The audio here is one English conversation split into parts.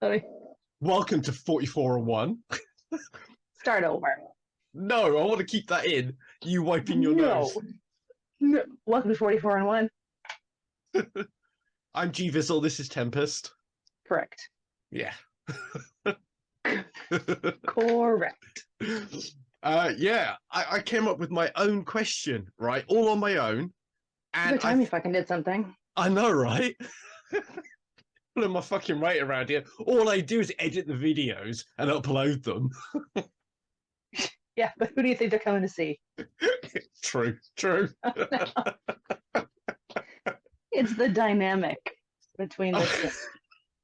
Sorry. Welcome to 4401. Start over. No, I want to keep that in. You wiping your nose. No. Welcome to 44 and 1. I'm GVizzle, this is Tempest. Correct. Yeah. Correct. I came up with my own question, right? All on my own. And good time you fucking did something. I know, right? What am I fucking right around here? All I do is edit the videos and upload them. Yeah, but who do you think they're coming to see? True. It's the dynamic between the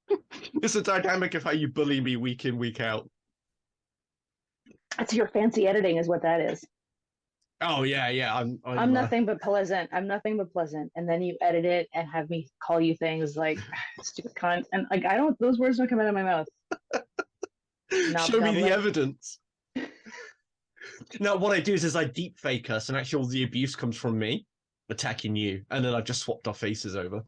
two. It's the dynamic of how you bully me week in, week out. That's your fancy editing is what that is. Oh, yeah. I'm nothing but pleasant. I'm nothing but pleasant. And then you edit it and have me call you things like stupid cunt. And like, those words don't come out of my mouth. Show me the evidence. Now, what I do is I deep fake us, and actually all the abuse comes from me attacking you. And then I've just swapped our faces over.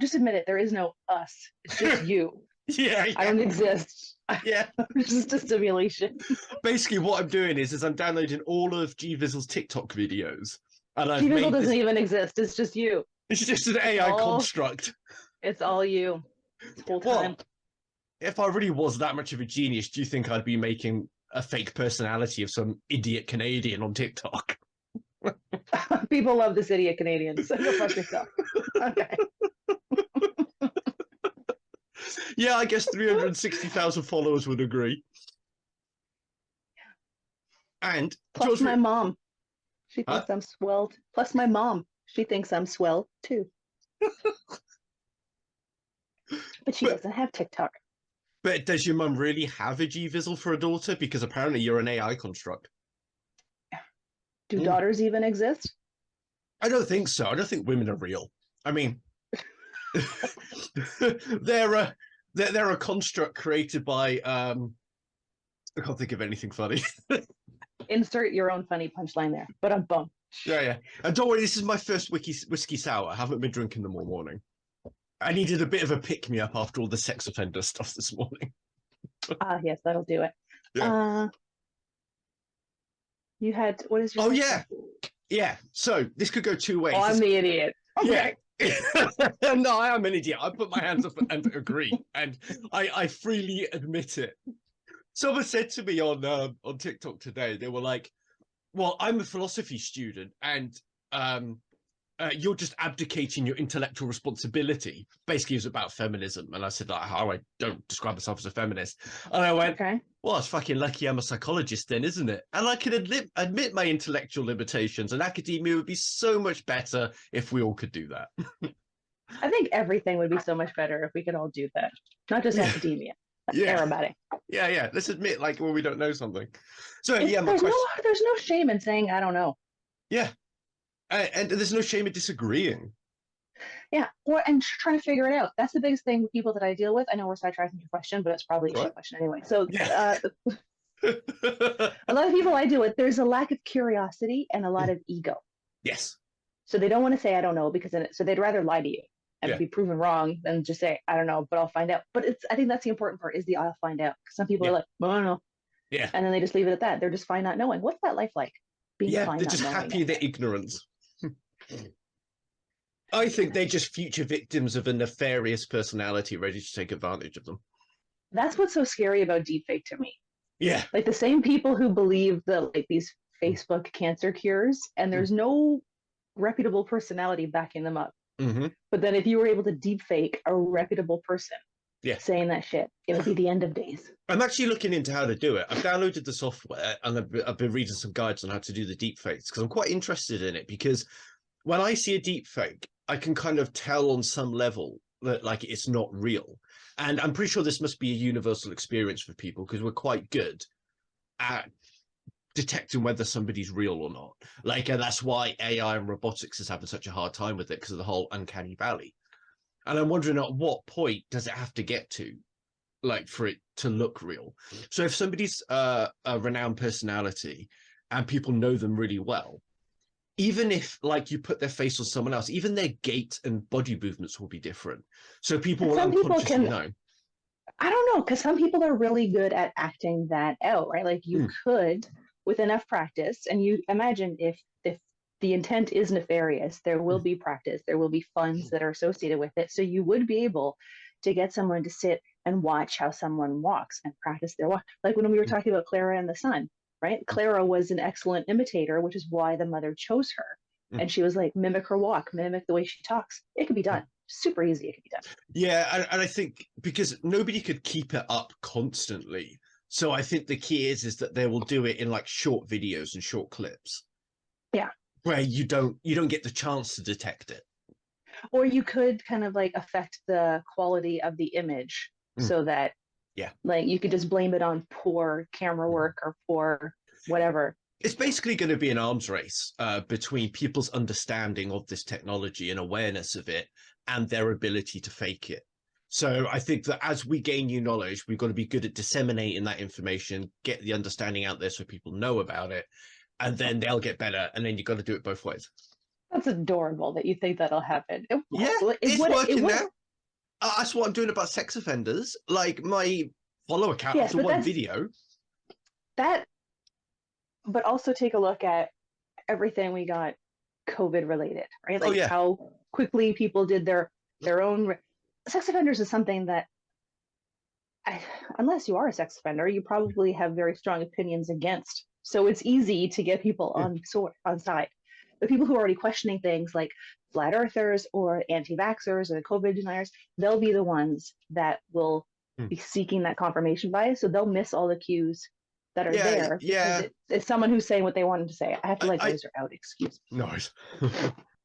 Just admit it. There is no us. It's just you. Yeah. I don't exist. Yeah. It's just a simulation. Basically, what I'm doing is I'm downloading all of GVizzle's TikTok videos. And GVizzle doesn't even exist. It's just you. It's just an AI construct. It's all you. The whole time. Well, if I really was that much of a genius, do you think I'd be making a fake personality of some idiot Canadian on TikTok? People love this idiot Canadian, so go fuck yourself. Okay. Yeah, I guess 360,000 followers would agree. And plus my mom. She thinks I'm swelled. Plus my mom. She thinks I'm swell too. But she doesn't have TikTok. But does your mum really have a GVizzle for a daughter? Because apparently you're an AI construct. Do daughters even exist? I don't think so. I don't think women are real. I mean, they're a construct created by I can't think of anything funny. Insert your own funny punchline there, but I'm bummed. Yeah. And don't worry, this is my first whiskey sour. I haven't been drinking them all morning. I needed a bit of a pick-me-up after all the sex offender stuff this morning. Yes, that'll do it. Yeah. You had, what is your... Oh, yeah. Yeah, so this could go two ways. Oh, I'm the idiot. Okay. Yeah. No, I am an idiot. I put my hands up and agree, and I freely admit it. Someone said to me on TikTok today, they were like, well, I'm a philosophy student, and you're just abdicating your intellectual responsibility. Basically, it was about feminism. And I said, like, how I don't describe myself as a feminist. And I went, okay. Well, it's fucking lucky I'm a psychologist then, isn't it? And I can admit my intellectual limitations, and academia would be so much better if we all could do that. I think everything would be so much better if we could all do that. Not just academia. Everybody. Yeah. Let's admit, like, when we don't know something. So, my question... there's no shame in saying, I don't know. Yeah. And there's no shame in disagreeing. Yeah, and trying to figure it out. That's the biggest thing with people that I deal with. I know we're sidetracking your question, but it's probably a shit question anyway. So a lot of people I deal with, there's a lack of curiosity and a lot of ego. Yes. So they don't want to say, I don't know, because so they'd rather lie to you and be proven wrong than just say, I don't know, but I'll find out. But I think that's the important part is the I'll find out. Because some people are like, well, I don't know. Yeah. And then they just leave it at that. They're just fine not knowing. What's that life like? Being fine they're just happy in their ignorance. I think they're just future victims of a nefarious personality ready to take advantage of them. That's what's so scary about deepfake to me. Yeah. Like the same people who believe that like these Facebook cancer cures and there's no reputable personality backing them up. Mm-hmm. But then if you were able to deepfake a reputable person saying that shit, it would be the end of days. I'm actually looking into how to do it. I've downloaded the software and I've been reading some guides on how to do the deepfakes because I'm quite interested in it because when I see a deepfake, I can kind of tell on some level that like it's not real. And I'm pretty sure this must be a universal experience for people because we're quite good at detecting whether somebody's real or not. Like, and that's why AI and robotics is having such a hard time with it because of the whole uncanny valley. And I'm wondering at what point does it have to get to, like, for it to look real? So if somebody's a renowned personality and people know them really well, even if, like, you put their face on someone else, even their gait and body movements will be different. So people will unconsciously know. I don't know, because some people are really good at acting that out, right? Like you could, with enough practice, and you imagine if the intent is nefarious, there will be practice, there will be funds that are associated with it. So you would be able to get someone to sit and watch how someone walks and practice their walk. Like when we were talking about Clara and the son, right? Clara was an excellent imitator, which is why the mother chose her. And she was like, mimic her walk, mimic the way she talks. It could be done. Super easy. It could be done. Yeah, and I think because nobody could keep it up constantly. So I think the key is that they will do it in like short videos and short clips. Yeah. Where you don't get the chance to detect it. Or you could kind of like affect the quality of the image so that like you could just blame it on poor camera work or poor whatever. It's basically going to be an arms race between people's understanding of this technology and awareness of it and their ability to fake it. So I think that as we gain new knowledge, we've got to be good at disseminating that information, get the understanding out there so people know about it, and then they'll get better. And then you've got to do it both ways. That's adorable that you think that'll happen. It's working now. That's what I'm doing about sex offenders. Like my follow account after one video. But also take a look at everything we got COVID related, right? Like how quickly people did their own. Sex offenders is something that, unless you are a sex offender, you probably have very strong opinions against. So it's easy to get people on side. The people who are already questioning things like flat earthers or anti-vaxxers or the COVID deniers, they'll be the ones that will be seeking that confirmation bias. So they'll miss all the cues that are there. Yeah. It's someone who's saying what they wanted to say. I have to let those out. Excuse me. Nice.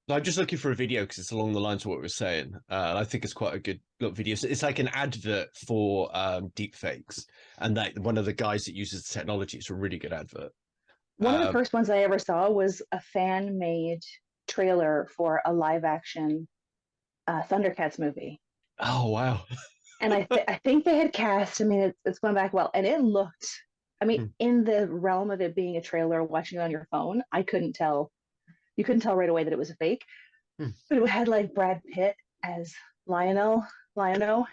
I'm just looking for a video because it's along the lines of what we were saying. I think it's quite a good video. So it's like an advert for deep fakes, and that one of the guys that uses the technology. It's a really good advert. One of the first ones I ever saw was a fan-made trailer for a live-action Thundercats movie. Oh wow! And I think they had cast. I mean, it's going back well, and it looked. I mean, in the realm of it being a trailer, watching it on your phone, I couldn't tell. You couldn't tell right away that it was a fake, but it had like Brad Pitt as Lionel, and I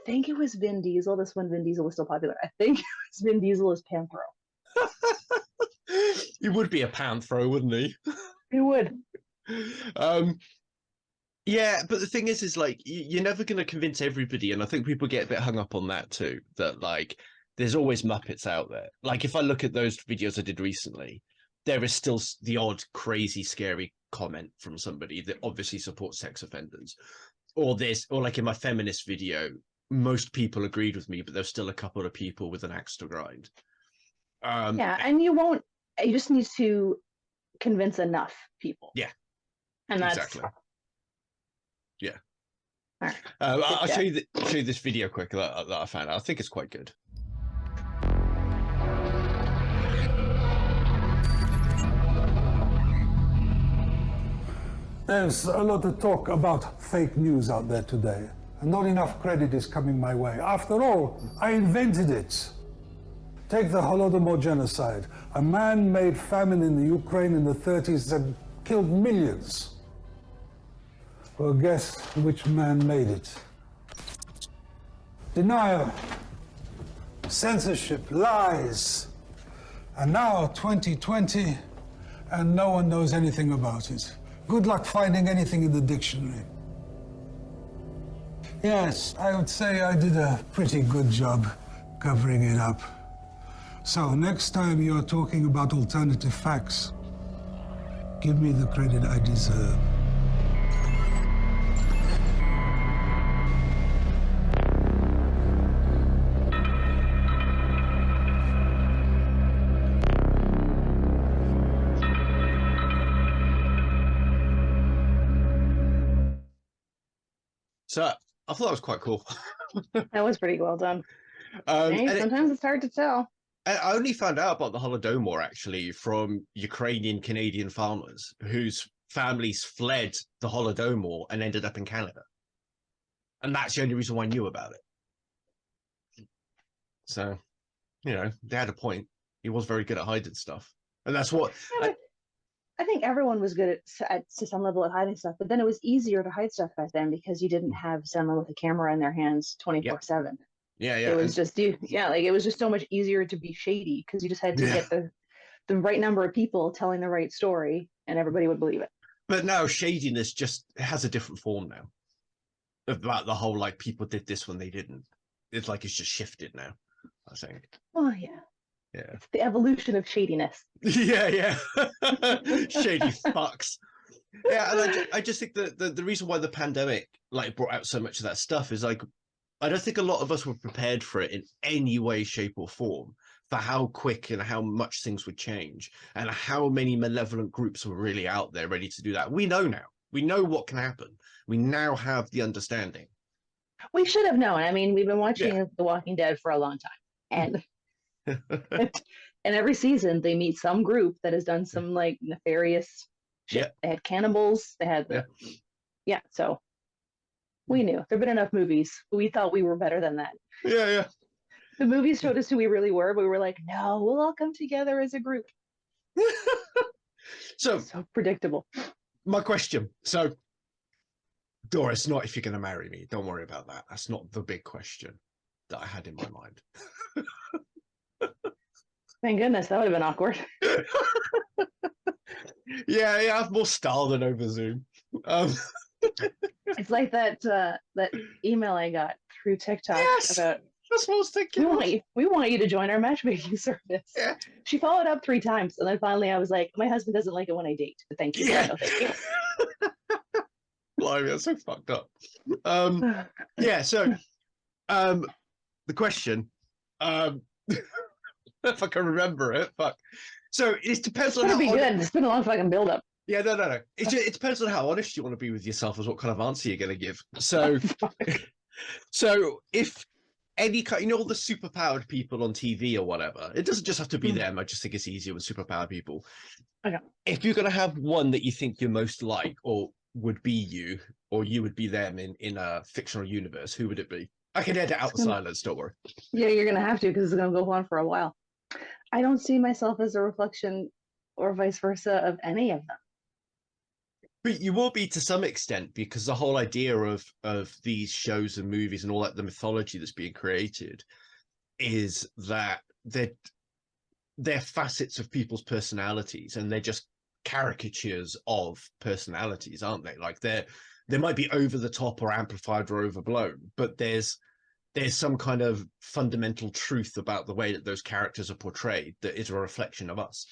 think it was Vin Diesel. This when Vin Diesel was still popular. I think it was Vin Diesel as Panthro. He would be a Panthro, wouldn't he? He would. Yeah, but the thing is like you're never going to convince everybody, and I think people get a bit hung up on that too. That like there's always Muppets out there. Like if I look at those videos I did recently, there is still the odd crazy, scary comment from somebody that obviously supports sex offenders, or like in my feminist video, most people agreed with me, but there's still a couple of people with an axe to grind. And you just need to convince enough people. Yeah, and that's exactly. Yeah. All right. I'll show you this video quick that I found. I think it's quite good. There's a lot of talk about fake news out there today, and not enough credit is coming my way. After all, I invented it. Take the Holodomor genocide, a man-made famine in the Ukraine in the 30s that killed millions. Well, guess which man made it? Denial, censorship, lies. And now, 2020, and no one knows anything about it. Good luck finding anything in the dictionary. Yes, I would say I did a pretty good job covering it up. So next time you're talking about alternative facts, give me the credit I deserve. So I thought that was quite cool. That was pretty well done. Sometimes it's hard to tell. I only found out about the Holodomor actually from Ukrainian Canadian farmers whose families fled the Holodomor and ended up in Canada. And that's the only reason why I knew about it. So, they had a point. He was very good at hiding stuff. And that's what... I think everyone was good to some level at hiding stuff, but then it was easier to hide stuff back then because you didn't have someone with a camera in their hands 24/7. Yeah, It was just you, yeah, like it was just so much easier to be shady because you just had to get the right number of people telling the right story, and everybody would believe it. But now shadiness just has a different form now. About the whole like people did this when they didn't. It's like it's just shifted now, I think. Oh yeah. Yeah. It's the evolution of shadiness. Yeah. Shady fucks. Yeah, and I just think that the reason why the pandemic like brought out so much of that stuff is like I don't think a lot of us were prepared for it in any way, shape, or form, for how quick and how much things would change and how many malevolent groups were really out there ready to do that. We know now. We know what can happen. We now have the understanding. We should have known. I mean, we've been watching The Walking Dead for a long time, and and every season they meet some group that has done some like nefarious shit. Yeah. They had cannibals. They had so we knew. There've been enough movies. We thought we were better than that. Yeah. The movies showed us who we really were, but we were like, no, we'll all come together as a group. So predictable. My question. So Doris, not if you're going to marry me. Don't worry about that. That's not the big question that I had in my mind. Thank goodness, that would have been awkward. Yeah, I have more style than over Zoom. It's like that email I got through TikTok about. That's what I was thinking. We want you to join our matchmaking service. Yeah. She followed up 3 times, and then finally I was like, my husband doesn't like it when I date, but thank you. Yeah. No, thank you. Blimey, that's so fucked up. Yeah, so the question, if I can remember it, fuck. So it depends on how be good. It's been a long fucking build up. Yeah, no. It depends on how honest you want to be with yourself as what kind of answer you're going to give. So, so if any kind, you know, all the superpowered people on TV or whatever, it doesn't just have to be them. I just think it's easier with superpowered people. Okay. If you're going to have one that you think you're most like, or would be you, or you would be them in a fictional universe, who would it be? I can edit out the silence, don't worry. Yeah, you're going to have to, because it's going to go on for a while. I don't see myself as a reflection or vice versa of any of them. But you will be to some extent, because the whole idea of these shows and movies and all that, the mythology that's being created, is that they're facets of people's personalities, and they're just caricatures of personalities, aren't they? Like they might be over the top or amplified or overblown, but there's some kind of fundamental truth about the way that those characters are portrayed that is a reflection of us.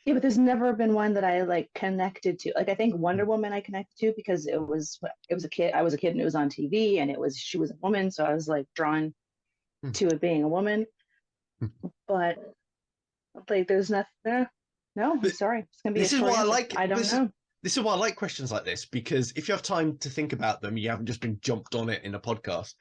Yeah, but there's never been one that I like connected to. Like I think Wonder Woman I connected to because it was a kid. I was a kid and it was on TV, and she was a woman, so I was like drawn to it being a woman. But like there's nothing. No, I'm sorry. It's gonna be. This is why I like. I don't know. This is why I like questions like this, because if you have time to think about them, you haven't just been jumped on it in a podcast.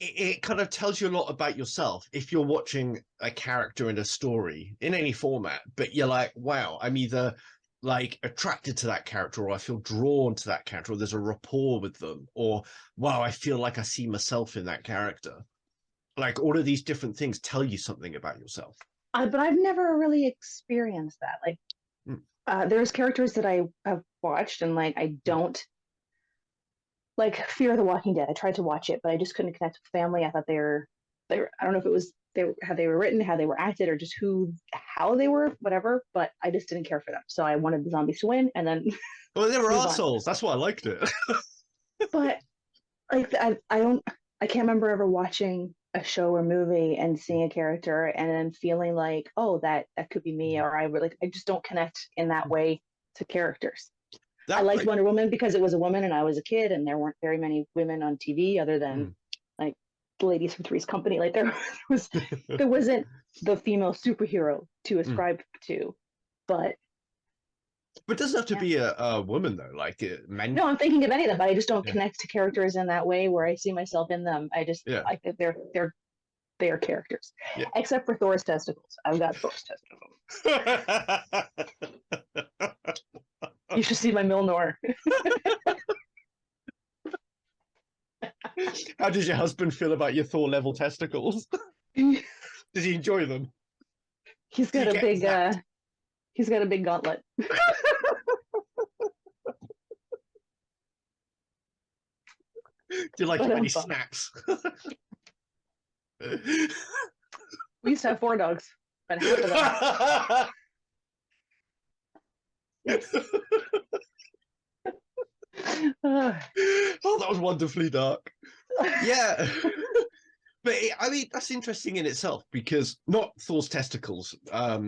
It kind of tells you a lot about yourself if you're watching a character in a story in any format, but you're like, wow, I'm either like attracted to that character, or I feel drawn to that character, or there's a rapport with them, or wow, I feel like I see myself in that character. Like all of these different things tell you something about yourself. But I've never really experienced that. Like there's characters that I have watched, and like I don't like Fear the Walking Dead. I tried to watch it, but I just couldn't connect with family. I thought they were I don't know if it was how they were written, how they were acted, or just how they were, whatever, but I just didn't care for them. So I wanted the zombies to win, and then well, they were assholes. That's why I liked it. But like I can't remember ever watching a show or movie and seeing a character and then feeling like, oh, that could be me, or I just don't connect in that way to characters. I liked Wonder Woman because it was a woman and I was a kid, and there weren't very many women on TV other than like the ladies from Three's Company. Like there wasn't the female superhero to ascribe to, but it doesn't have to be a woman though. Like men. No, I'm thinking of any of them, but I just don't connect to characters in that way where I see myself in them. I just like that they are characters, except for Thor's testicles. I've got Thor's testicles. You should see my Milnor. How does your husband feel about your Thor level testicles? Does he enjoy them? He's got a big he's got a big gauntlet. Do you like it when he snaps? We used to have 4 dogs, but half of them. Oh, that was wonderfully dark. Yeah. But I mean, that's interesting in itself, because not Thor's testicles, but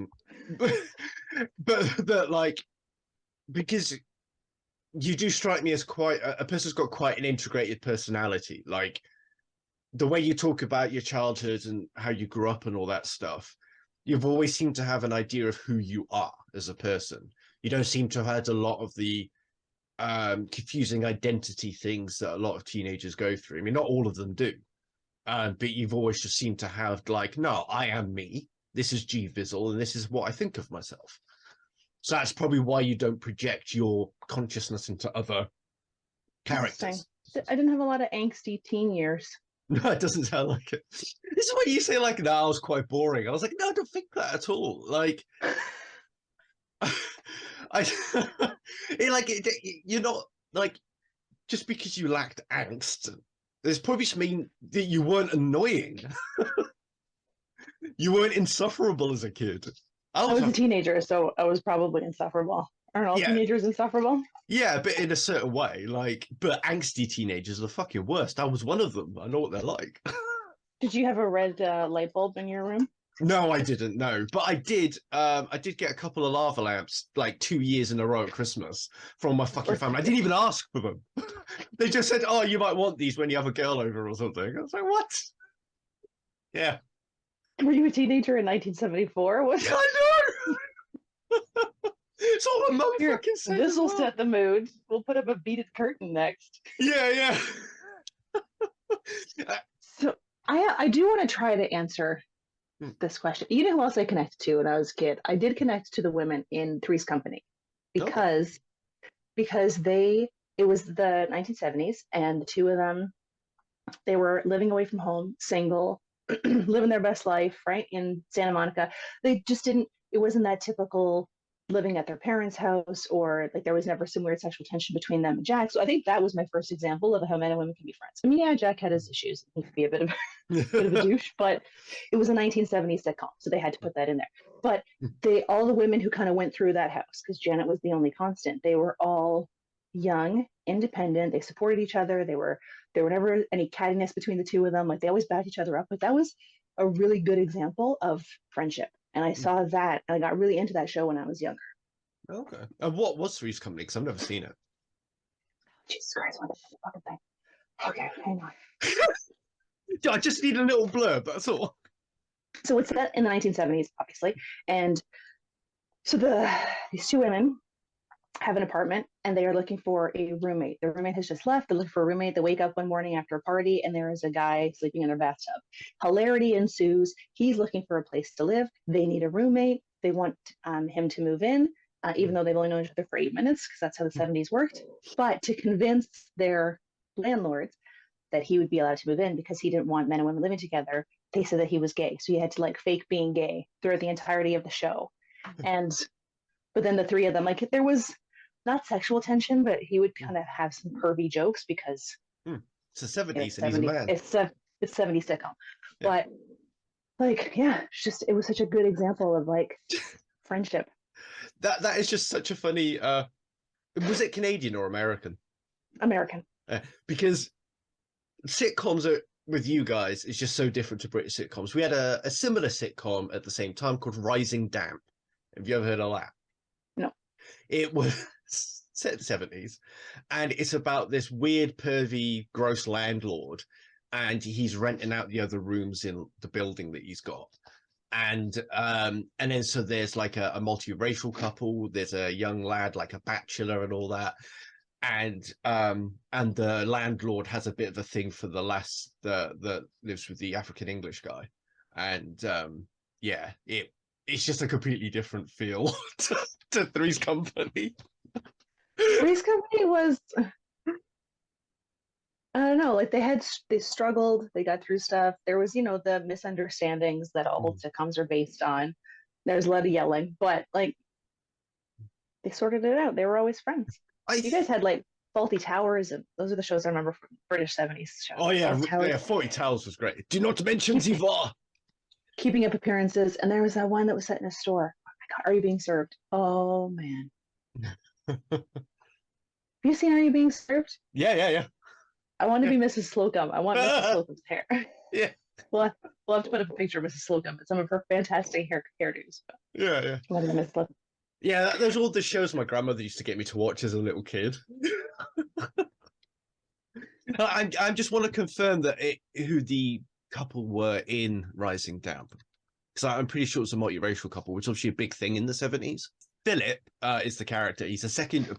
that, like, because you do strike me as quite a person who's got quite an integrated personality. Like, the way you talk about your childhood and how you grew up and all that stuff, you've always seemed to have an idea of who you are as a person. You don't seem to have had a lot of the confusing identity things that a lot of teenagers go through. I mean, not all of them do. But you've always just seemed to have, like, no, I am me. This is GVizzle, and this is what I think of myself. So that's probably why you don't project your consciousness into other characters. I didn't have a lot of angsty teen years. No, it doesn't sound like it. This is what you say, like, no, I was quite boring. I was like, no, I don't think that at all. Like, you're not, like, just because you lacked angst, there's probably something that you weren't annoying. You weren't insufferable as a kid. I was a teenager, so I was probably insufferable. Aren't all teenagers insufferable? Yeah, but in a certain way, like, but angsty teenagers are the fucking worst. I was one of them. I know what they're like. Did you have a red light bulb in your room? No, I didn't. No, but I did. I did get a couple of lava lamps like 2 years in a row at Christmas from my fucking family. I didn't even ask for them. They just said, "Oh, you might want these when you have a girl over or something." I was like, "What?" Yeah. Were you a teenager in 1974? What? I know. It's all my mum fucking said. This will set the mood. We'll put up a beaded curtain next. Yeah. So I do want to try to answer this question. You know who else I connected to when I was a kid? I did connect to the women in Three's Company because it was the 1970s, and the two of them, they were living away from home, single, living their best life, right, in Santa Monica. They just didn't, it wasn't that typical living at their parents' house, or like there was never some weird sexual tension between them and Jack. So I think that was my first example of how men and women can be friends. I mean, yeah, Jack had his issues. He could be a bit of a douche, but it was a 1970s sitcom, so they had to put that in there. But all the women who kind of went through that house, because Janet was the only constant, they were all young, independent. They supported each other. There were never any cattiness between the two of them. Like, they always backed each other up. Like, that was a really good example of friendship. And I saw that, and I got really into that show when I was younger. Okay. And what was Three's Company? Because I've never seen it. Jesus Christ, what the fucking thing? Okay, hang on. I just need a little blurb, that's all. So it's set in the 1970s, obviously. And so these two women have an apartment, and they are looking for a roommate. The roommate has just left. They're looking for a roommate. They wake up one morning after a party, and there is a guy sleeping in their bathtub. Hilarity ensues. He's looking for a place to live. They need a roommate. They want him to move in, even though they've only known each other for 8 minutes, because that's how the 70s worked. But to convince their landlords that he would be allowed to move in, because he didn't want men and women living together, they said that he was gay. So he had to, like, fake being gay throughout the entirety of the show. But then the three of them, like, there was not sexual tension, but he would kind of have some pervy jokes because it's the 70s and he's a man. It's 70s sitcom. But, like, yeah, it was such a good example of, like, friendship. That is just such a funny. Was it Canadian or American? American. Because sitcoms with you guys is just so different to British sitcoms. We had a similar sitcom at the same time called Rising Damp. Have you ever heard of that? No. It was set in the 70s, and it's about this weird, pervy, gross landlord, and he's renting out the other rooms in the building that he's got. And then so there's like a multiracial couple. There's a young lad, like a bachelor, and all that. And the landlord has a bit of a thing for the lass that lives with the African English guy. And it's just a completely different feel to Three's Company. Three's Company was, I don't know, like they struggled, they got through stuff. There was, the misunderstandings that all sitcoms are based on. There's a lot of yelling, but like they sorted it out. They were always friends. You guys had like Faulty Towers, and those are the shows I remember from British 70s shows. Oh yeah, yeah, 40 Towers was great. Do not mention Zivar. Keeping Up Appearances, and there was that one that was set in a store. Oh my God, Are You Being Served? Oh man. Have you seen Are You Being Served? Yeah. I want to be Mrs. Slocum. I want Mrs. Slocum's hair. Yeah. We'll have to put up a picture of Mrs. Slocum and some of her fantastic hairdos. Yeah. I want to be Mrs. Slocum. Yeah, those are all the shows my grandmother used to get me to watch as a little kid. I just want to confirm that who the couple were in Rising Damp, because I'm pretty sure it's a multiracial couple, which is obviously a big thing in the 70s. Philip is the character. He's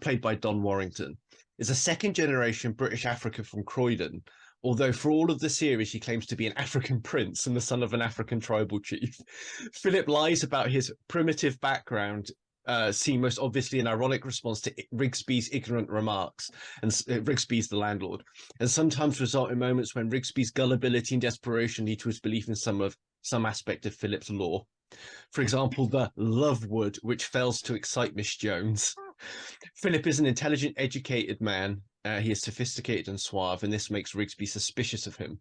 played by Don Warrington. Is a second-generation British African from Croydon, although for all of the series he claims to be an African prince and the son of an African tribal chief. Philip lies about his primitive background, seen most obviously an ironic response to Rigsby's ignorant remarks, and Rigsby's the landlord, and sometimes result in moments when Rigsby's gullibility and desperation lead to his belief in some aspect of Philip's lore. For example, the love wood, which fails to excite Miss Jones. Philip is an intelligent, educated man. He is sophisticated and suave, and this makes Rigsby suspicious of him,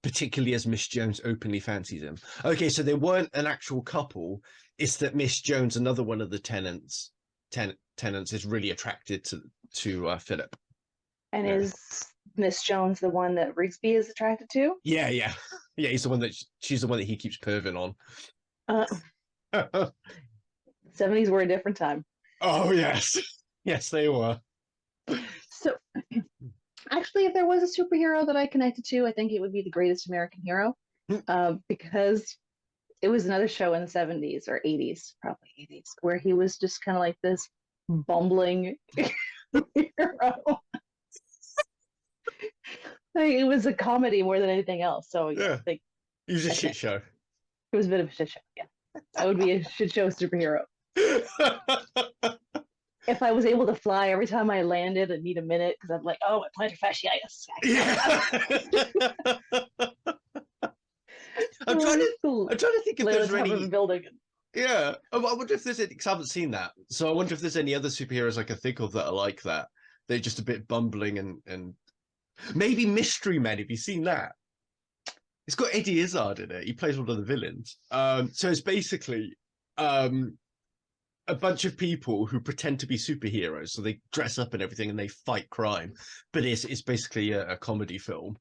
particularly as Miss Jones openly fancies him. Okay, so they weren't an actual couple. It's that Miss Jones, another one of the tenants, is really attracted to Philip. And is Miss Jones the one that Rigsby is attracted to? Yeah. She's the one that he keeps perving on. 70s were a different time. Oh yes, they were. So, actually, if there was a superhero that I connected to, I think it would be The Greatest American Hero, because it was another show in the 70s or 80s, probably 80s, where he was just kind of like this bumbling hero. Like, it was a comedy more than anything else. So yeah, I think it was a shit show. It was a bit of a shit show. Yeah, I would be a shit show superhero. If I was able to fly every time I landed, I'd need a minute because I'm like, oh, my plantar fasciitis. I'm trying to think if there's any building. Yeah, I wonder if there's any, because I haven't seen that. So I wonder if there's any other superheroes I can think of that are like that. They're just a bit bumbling and maybe Mystery Men. Have you seen that? It's got Eddie Izzard in it. He plays one of the villains. So it's basically a bunch of people who pretend to be superheroes. So they dress up and everything and they fight crime. But it's basically a comedy film.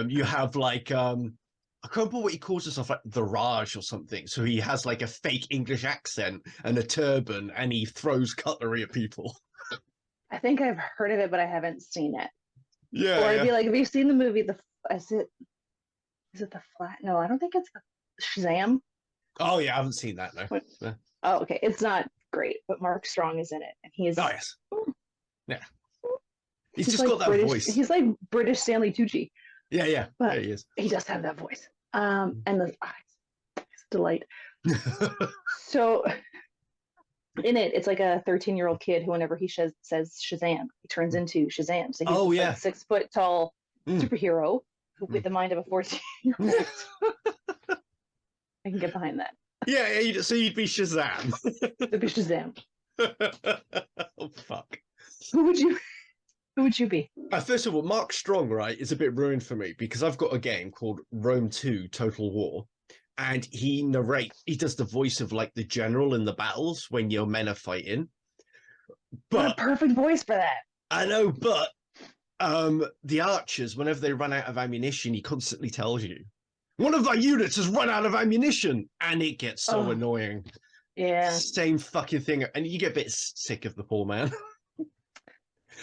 You have like I can't remember what he calls himself, like the Raj or something. So he has like a fake English accent and a turban, and he throws cutlery at people. I think I've heard of it, but I haven't seen it. Yeah. Or I'd be like, have you seen the movie? Is it The Flat? No, I don't think it's Shazam. Oh yeah, I haven't seen that. No. Yeah. Oh, okay. It's not great, but Mark Strong is in it, and he is. Oh yes. Yeah. He's just like got that British, voice. He's like British Stanley Tucci. Yeah. But yeah, he is. He does have that voice. And the eyes, it's a delight. So in it, it's like a 13-year-old kid who, whenever he says Shazam, he turns into Shazam. So he's like a 6 foot tall superhero with the mind of a 14-year-old. I can get behind that. Yeah, so you'd be Shazam. You'd be Shazam. Oh fuck. Who would you be? First of all, Mark Strong, right, is a bit ruined for me because I've got a game called Rome 2 Total War, and he does the voice of like the general in the battles when your men are fighting. But what a perfect voice for that. I know, but the archers, whenever they run out of ammunition, he constantly tells you, one of our units has run out of ammunition, and it gets so annoying. Yeah. Same fucking thing, and you get a bit sick of the poor man.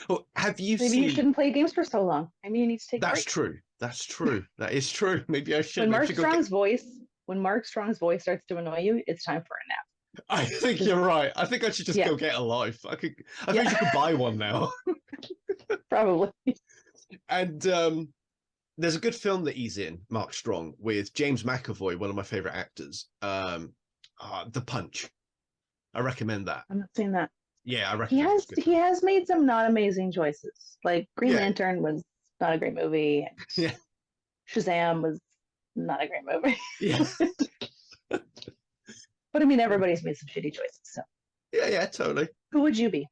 Oh, have you Maybe seen... you shouldn't play games for so long. Maybe you need to take That's breaks. true. That's true. That is true. Maybe I should. When Mark Strong's voice starts to annoy you, it's time for a nap. I think you're right. I think I should just go get a life. I think you could buy one now. Probably. And there's a good film that he's in, Mark Strong, with James McAvoy, one of my favorite actors. The Punch. I recommend that. I'm not seeing that. Yeah, I recommend it. He has made some not amazing choices. Like Green Lantern was not a great movie. Yeah. Shazam was not a great movie. Yeah. But I mean, everybody's made some shitty choices. So Yeah, totally. who would you be?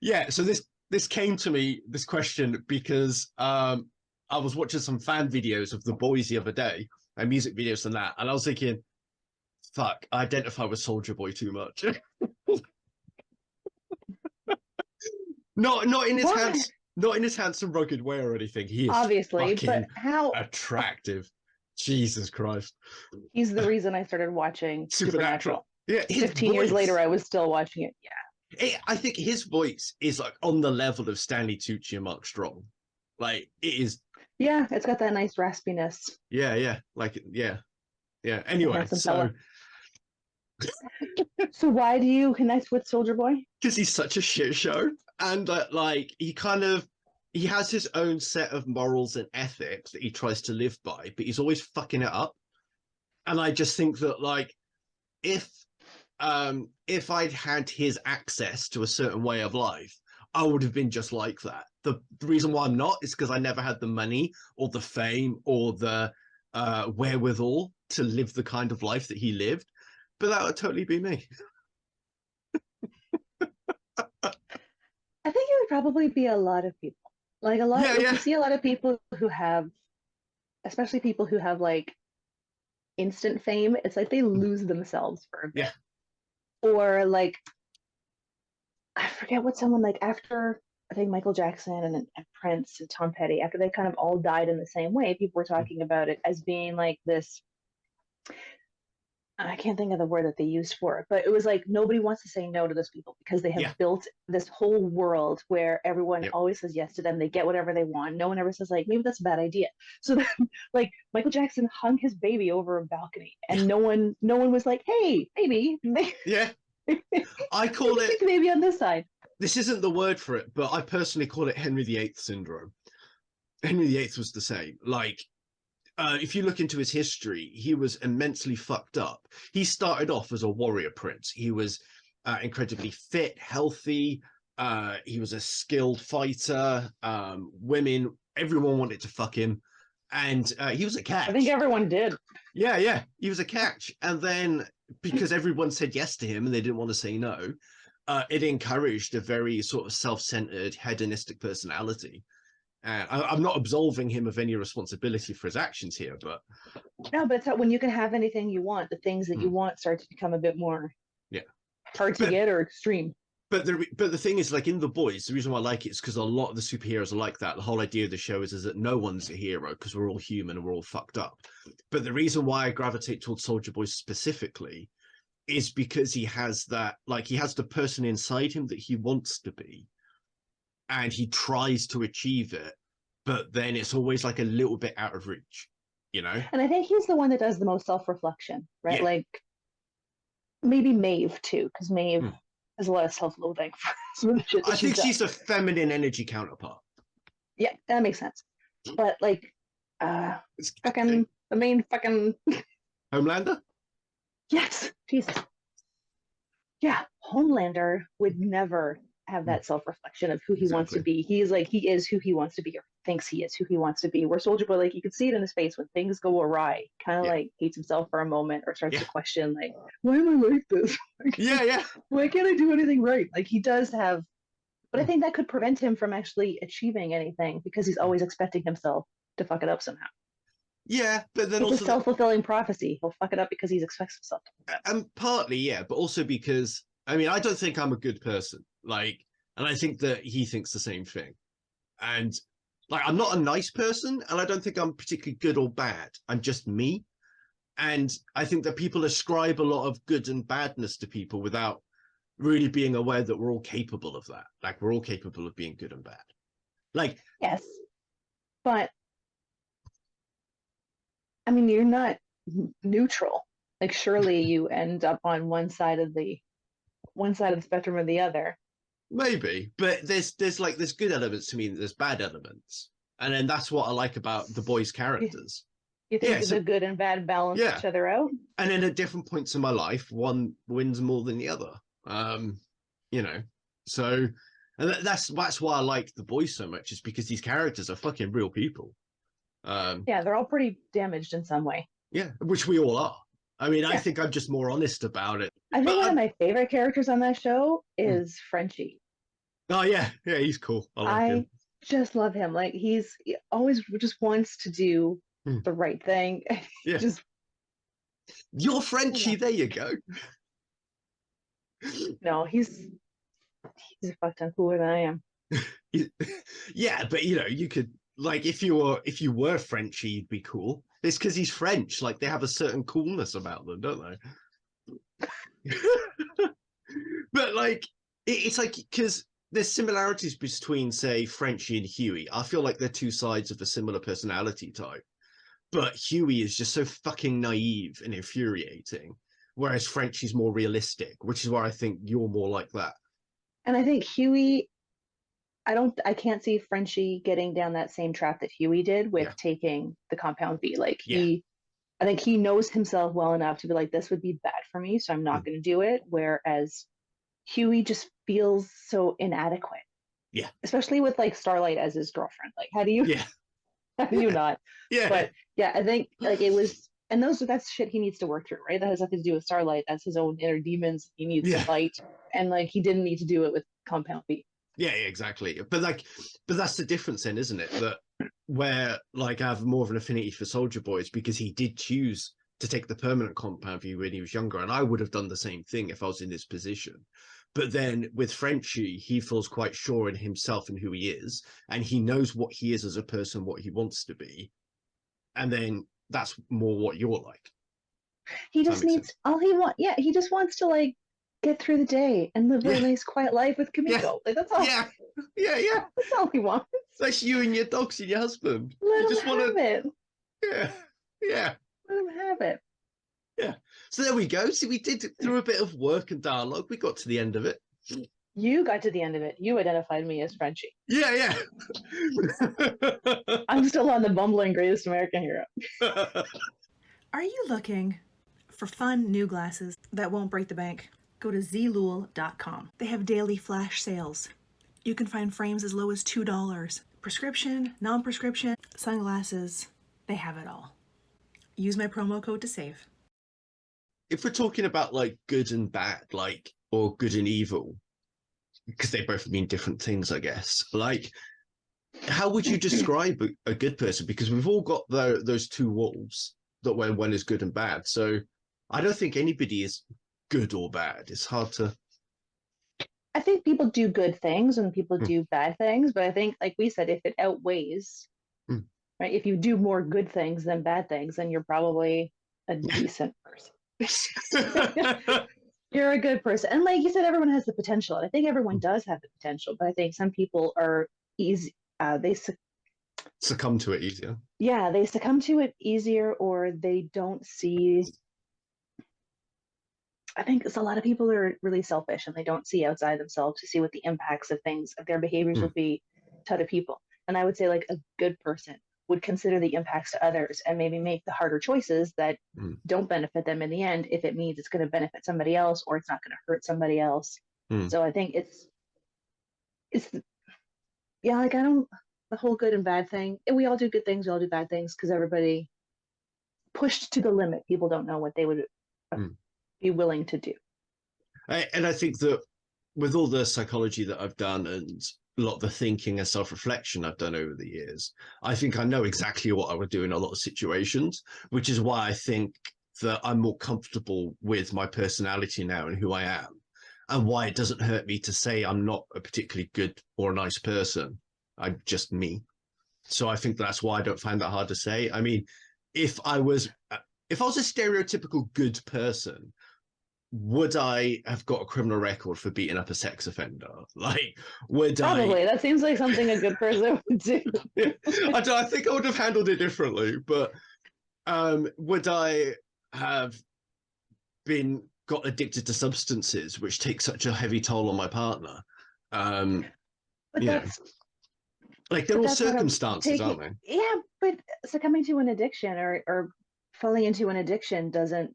Yeah, so this came to me, this question, because I was watching some fan videos of The Boys the other day, and music videos and that, and I was thinking, fuck, I identify with Soldier Boy too much. not in his hands, not in his handsome rugged way or anything. He is obviously, but how attractive. Jesus Christ. He's the reason I started watching Supernatural. Yeah, 15 years later, I was still watching it. Yeah. I think his voice is like on the level of Stanley Tucci and Mark Strong. Like, it is. Yeah, it's got that nice raspiness. Yeah. Like, yeah. Anyway, so. So why do you connect with Soldier Boy? Because he's such a shit show. And like, he has his own set of morals and ethics that he tries to live by, but he's always fucking it up. And I just think that, like, if I'd had his access to a certain way of life, I would have been just like that. The reason why I'm not is because I never had the money or the fame or the wherewithal to live the kind of life that he lived. But that would totally be me. I think it would probably be a lot of people. Like a lot, you see a lot of people who have, especially people who have like instant fame. It's like they lose themselves for a bit. Yeah. Or like, I forget what someone like after, I think Michael Jackson and Prince and Tom Petty, after they kind of all died in the same way, people were talking about it as being like this, I can't think of the word that they used for it, but it was like nobody wants to say no to those people because they have built this whole world where everyone always says yes to them. They get whatever they want. No one ever says like, maybe that's a bad idea. So then, like Michael Jackson hung his baby over a balcony, and no one was like, hey, baby. Yeah, I call it baby on this side. This isn't the word for it, but I personally call it Henry VIII syndrome. Henry VIII was the same. Like, if you look into his history, he was immensely fucked up. He started off as a warrior prince. He was incredibly fit, healthy. He was a skilled fighter. Women, everyone wanted to fuck him. And he was a catch. I think everyone did. Yeah. He was a catch. And then because everyone said yes to him and they didn't want to say no, it encouraged a very sort of self-centered, hedonistic personality. I'm not absolving him of any responsibility for his actions here, but no, but it's when you can have anything you want, the things that you want start to become a bit more hard to get or extreme. But the thing is, like in The Boys, the reason why I like it is because a lot of the superheroes are like that. The whole idea of the show is that no one's a hero because we're all human and we're all fucked up. But the reason why I gravitate towards Soldier Boy specifically is because he has that, like he has the person inside him that he wants to be. And he tries to achieve it, but then it's always like a little bit out of reach, you know? And I think he's the one that does the most self-reflection, right? Yeah. Like, maybe Maeve, too, because Maeve has a lot of self-loathing for some of the shit that I think she's a feminine energy counterpart. Yeah, that makes sense. But, like, fucking, the main fucking... Homelander? Yes, Jesus. Yeah, Homelander would never have that self-reflection of who he wants to be. He is who he wants to be, or thinks he is who he wants to be. Where Soldier Boy, like you can see it in his face when things go awry, kind of like hates himself for a moment or starts to question like, why am I like this? Like, why can't I do anything right? Like he does have, but I think that could prevent him from actually achieving anything because he's always expecting himself to fuck it up somehow. Yeah, but then it's also a self-fulfilling prophecy. He'll fuck it up because he expects himself to. And partly, but also because I mean, I don't think I'm a good person. Like, and I think that he thinks the same thing. And like, I'm not a nice person, and I don't think I'm particularly good or bad. I'm just me. And I think that people ascribe a lot of good and badness to people without really being aware that we're all capable of that. Like, we're all capable of being good and bad. Like, yes, but I mean, you're not neutral. Like, surely you end up on one side of the spectrum or the other. Maybe, but there's good elements to me, there's bad elements, and then that's what I like about The Boys' characters. You think the good and bad balance each other out, and then at different points in my life, one wins more than the other. You know, so and that's why I like The Boys so much, is because these characters are fucking real people. They're all pretty damaged in some way. Yeah, which we all are. I mean, I think I'm just more honest about it. I think one of my favorite characters on that show is Frenchie. Oh yeah, he's cool. I like him. Just love him. Like he always just wants to do the right thing. Yeah. You're Frenchie. There you go. No, he's a fuck ton cooler than I am. Yeah, but you could like if you were Frenchie, you'd be cool. It's because he's French. Like they have a certain coolness about them, don't they? But like it's like because there's similarities between, say, Frenchie and Huey. I feel like they're two sides of a similar personality type. But Huey is just so fucking naive and infuriating, whereas Frenchie's more realistic, which is why I think you're more like that. And I think Huey, I can't see Frenchie getting down that same trap that Huey did with taking the compound V. Like I think he knows himself well enough to be like, this would be bad for me, so I'm not going to do it. Whereas Huey just feels so inadequate. Yeah. Especially with like Starlight as his girlfriend. Like, how do you not? Yeah. But yeah, I think like it was, and that's shit he needs to work through, right? That has nothing to do with Starlight. That's his own inner demons he needs to fight. And like he didn't need to do it with Compound V. Yeah, exactly. But that's the difference then, isn't it? That where like I have more of an affinity for Soldier Boy because he did choose to take the permanent Compound V when he was younger, and I would have done the same thing if I was in his position. But then with Frenchie, he feels quite sure in himself and who he is, and he knows what he is as a person, what he wants to be, and then that's more what you're like. He just needs he just wants to like get through the day and live a nice quiet life with Kimiko. Like that's all. Yeah. That's all he wants. That's you and your dogs and your husband. Let you just want to have it. Yeah. Let him have it. Yeah. So there we go. See, we did through a bit of work and dialogue. We got to the end of it. You got to the end of it. You identified me as Frenchie. Yeah. I'm still on the bumbling greatest American hero. Are you looking for fun new glasses that won't break the bank? Go to zlul.com. They have daily flash sales. You can find frames as low as $2. Prescription, non-prescription, sunglasses, they have it all. Use my promo code to save. If we're talking about like good and bad, like, or good and evil, because they both mean different things, I guess, like, how would you describe a good person? Because we've all got those two wolves that when one is good and bad. So I don't think anybody is good or bad. It's hard to. I think people do good things and people do bad things, but I think, like we said, if it outweighs, right, if you do more good things than bad things, then you're probably a decent person. You're a good person. And like you said, everyone has the potential. And I think everyone does have the potential, but I think some people are easy. They succumb to it easier. Yeah, they succumb to it easier, or they don't see. I think a lot of people are really selfish and they don't see outside themselves to see what the impacts of things, of their behaviors will be to other people. And I would say like a good person would consider the impacts to others and maybe make the harder choices that don't benefit them in the end if it means it's going to benefit somebody else or it's not going to hurt somebody else. So I think it's like the whole good and bad thing. We all do good things, we all do bad things because everybody pushed to the limit. People don't know what they would be willing to do. And I think that with all the psychology that I've done and a lot of the thinking and self-reflection I've done over the years, I think I know exactly what I would do in a lot of situations, which is why I think that I'm more comfortable with my personality now and who I am, and why it doesn't hurt me to say I'm not a particularly good or a nice person. I'm just me. So I think that's why I don't find that hard to say. I mean, if I was a stereotypical good person, would I have got a criminal record for beating up a sex offender? Like, Probably. That seems like something a good person would do. I think I would have handled it differently, but would I have got addicted to substances, which take such a heavy toll on my partner? Like they're all circumstances, aren't they? Yeah, but succumbing to an addiction or falling into an addiction doesn't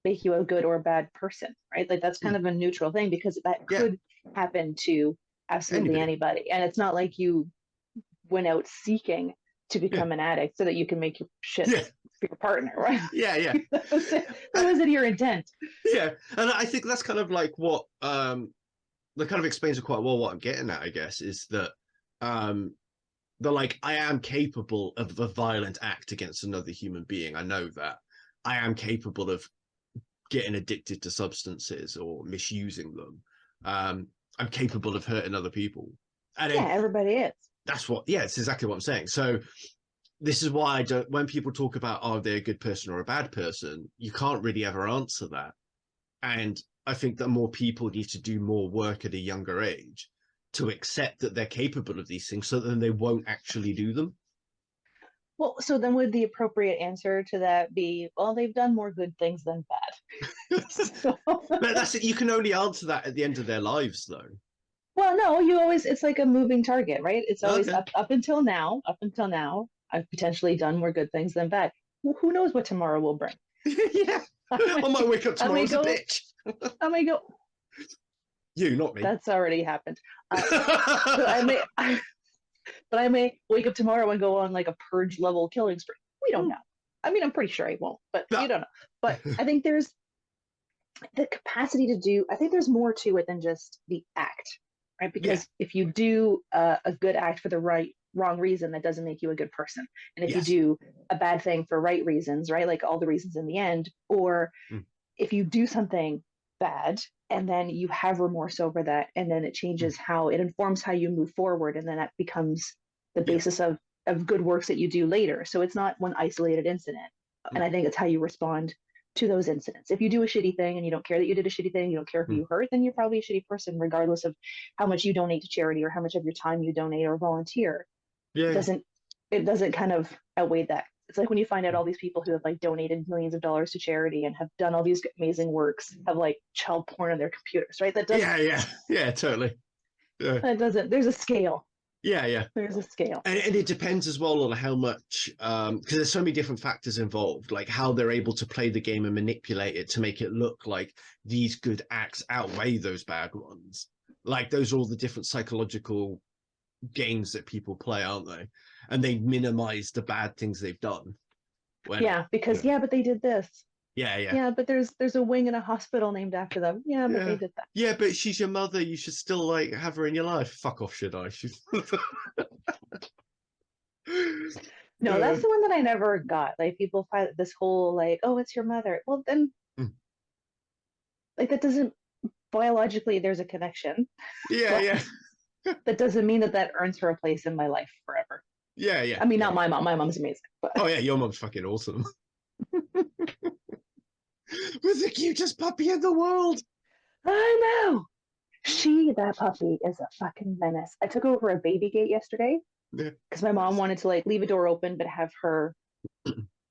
make you a good or a bad person, right? Like that's kind of a neutral thing because that could happen to absolutely anybody. And it's not like you went out seeking to become an addict so that you can make your shit for your partner, right? Yeah, yeah. That was it your intent. Yeah, and I think that's kind of like what that kind of explains it quite well what I'm getting at, I guess, is that the like I am capable of a violent act against another human being. I know that. I am capable of getting addicted to substances or misusing them. I'm capable of hurting other people. And Yeah, everybody is. That's what, yeah, it's exactly what I'm saying. So this is why I don't, when people talk about, are they a good person or a bad person, you can't really ever answer that. And I think that more people need to do more work at a younger age to accept that they're capable of these things so that then they won't actually do them. Well, so then would the appropriate answer to that be, well, they've done more good things than bad? So... But that's it. You can only answer that at the end of their lives, though. Well, no, you always, it's like a moving target, right? It's always Okay. up until now, I've potentially done more good things than bad. Who knows what tomorrow will bring? Yeah. I might wake up tomorrow as a bitch. I may go. You, not me. That's already happened. But I may wake up tomorrow and go on like a purge level killing spree. We don't know. I mean, I'm pretty sure I won't, but you don't know. But I think there's the capacity to do, I think there's more to it than just the act, right? Because if you do a good act for the wrong reason, that doesn't make you a good person. And if you do a bad thing for right reasons, right? Like all the reasons in the end, or if you do something bad and then you have remorse over that, and then it changes how it informs how you move forward, and then that becomes the basis of good works that you do later. So it's not one isolated incident. And I think it's how you respond to those incidents. If you do a shitty thing and you don't care that you did a shitty thing, you don't care who you hurt, then you're probably a shitty person, regardless of how much you donate to charity or how much of your time you donate or volunteer. It doesn't kind of outweigh that. It's like when you find out all these people who have like donated millions of dollars to charity and have done all these amazing works have like child porn on their computers, right? That doesn't. Yeah, totally. Yeah. That doesn't. There's a scale. Yeah. There's a scale. And it depends as well on how much, because there's so many different factors involved, like how they're able to play the game and manipulate it to make it look like these good acts outweigh those bad ones. Like those are all the different psychological games that people play, aren't they? And they minimize the bad things they've done. Because but they did this. Yeah, but there's a wing in a hospital named after them. But they did that. Yeah, but she's your mother. You should still like have her in your life. Fuck off, should I? No, that's the one that I never got. Like people find this whole like, oh, it's your mother. Well, then, like that doesn't biologically. There's a connection. Yeah. That doesn't mean that earns her a place in my life forever. Yeah. I mean, not my mom. My mom's amazing. But... Oh yeah, your mom's fucking awesome. With the cutest puppy in the world. I know. That puppy is a fucking menace. I took over a baby gate yesterday because my mom wanted to like leave a door open, but have her.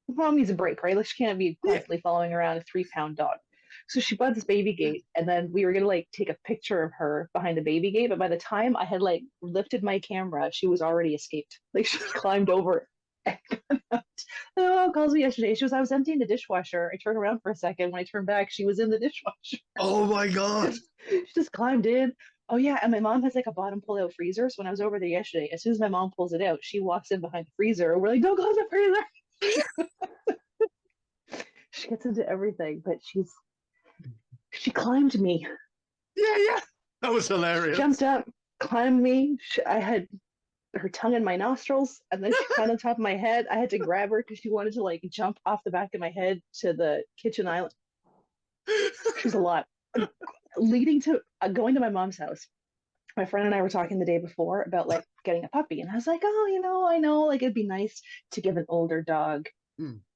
Mom needs a break, right? Like she can't be constantly following around a 3-pound dog. So she bought this baby gate, and then we were gonna like take a picture of her behind the baby gate. But by the time I had like lifted my camera, she was already escaped. Like she climbed over. Oh, calls me yesterday. She was, I was emptying the dishwasher. I turned around for a second. When I turned back, she was in the dishwasher. Oh my god! She just climbed in. Oh yeah, and my mom has like a bottom pull-out freezer. So when I was over there yesterday, as soon as my mom pulls it out, she walks in behind the freezer. We're like, don't close the freezer. She gets into everything, but she climbed me. Yeah. That was hilarious. Jumped up, climbed me. I had her tongue in my nostrils, and then she climbed on top of my head. I had to grab her because she wanted to like jump off the back of my head to the kitchen island. She's a lot. Leading to going to my mom's house, my friend and I were talking the day before about like getting a puppy, and I was like, oh, I know, like it'd be nice to give an older dog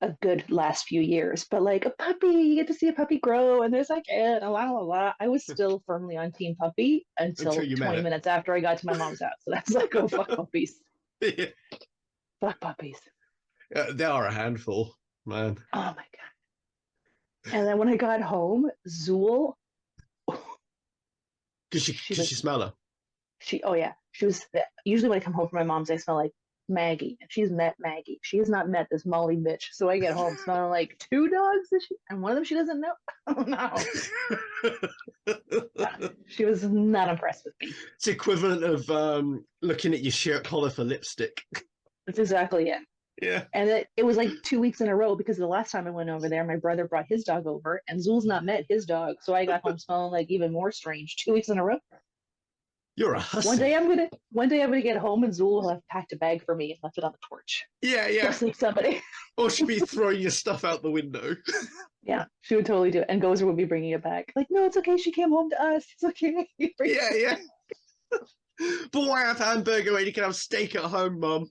a good last few years, but like a puppy, you get to see a puppy grow, and there's like I was still firmly on team puppy until 20 minutes after I got to my mom's house. So that's like, oh fuck puppies. Fuck puppies. They are a handful, man. Oh my god. And then when I got home, Zool, Did she smell her? She was, usually when I come home from my mom's, I smell like Maggie, and she's met Maggie. She has not met this Molly bitch. So I get home smelling like 2 dogs, and one of them she doesn't know. Oh no. She was not impressed with me. It's equivalent of looking at your shirt collar for lipstick. That's exactly it. Yeah. And it was like 2 weeks in a row because the last time I went over there, my brother brought his dog over, and Zool's not met his dog, so I got home smelling like even more strange. 2 weeks in a row. You're a hussy. One day I'm gonna get home and Zool will have packed a bag for me and left it on the porch. Yeah, yeah. Just like somebody. Or she'd be throwing your stuff out the window. Yeah, she would totally do it. And Gozer would be bringing it back. Like, no, it's okay. She came home to us. It's okay. Yeah, yeah. But why have hamburger when you can have steak at home, Mum?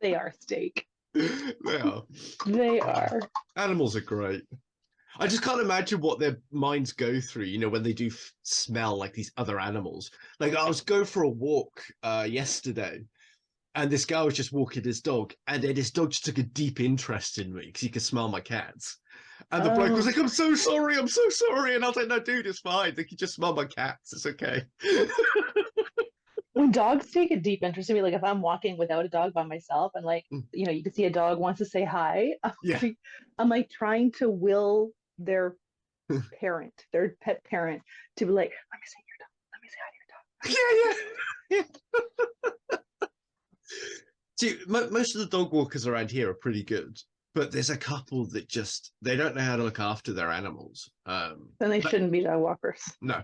They are steak. They are. They are. Animals are great. I just can't imagine what their minds go through, you know, when they do smell like these other animals. Like, I was going for a walk yesterday, and this guy was just walking his dog, and then his dog just took a deep interest in me because he could smell my cats. And the bloke was like, I'm so sorry. And I was like, no, dude, it's fine. They can just smell my cats. It's okay. When dogs take a deep interest in me, like if I'm walking without a dog by myself and like, you know, you can see a dog wants to say hi. I'm like trying to will their parent, their pet parent, to be like, let me say hi to your dog. Yeah. See, most of the dog walkers around here are pretty good, but there's a couple that just, they don't know how to look after their animals. Then they shouldn't be dog walkers. No.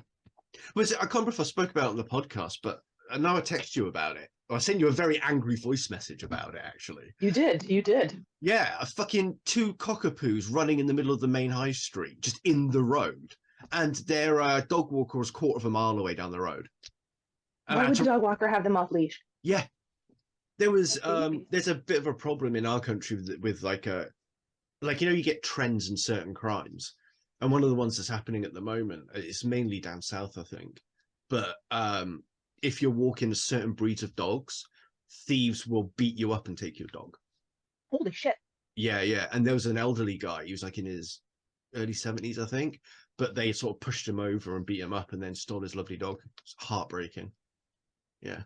But I can't remember if I spoke about it on the podcast, but I know I texted you about it. I sent you a very angry voice message about it, actually. You did. Yeah, a fucking 2 cockapoos running in the middle of the main high street, just in the road. And their dog walker was a quarter of a mile away down the road. And Why would the dog walker have them off leash? Yeah. There was, there's a bit of a problem in our country with like, you know, you get trends in certain crimes. And one of the ones that's happening at the moment, it's mainly down south, I think. But if you're walking certain breeds of dogs, thieves will beat you up and take your dog. Holy shit. Yeah, yeah. And there was an elderly guy. He was like in his early 70s, I think. But they sort of pushed him over and beat him up and then stole his lovely dog. It's heartbreaking. Yeah.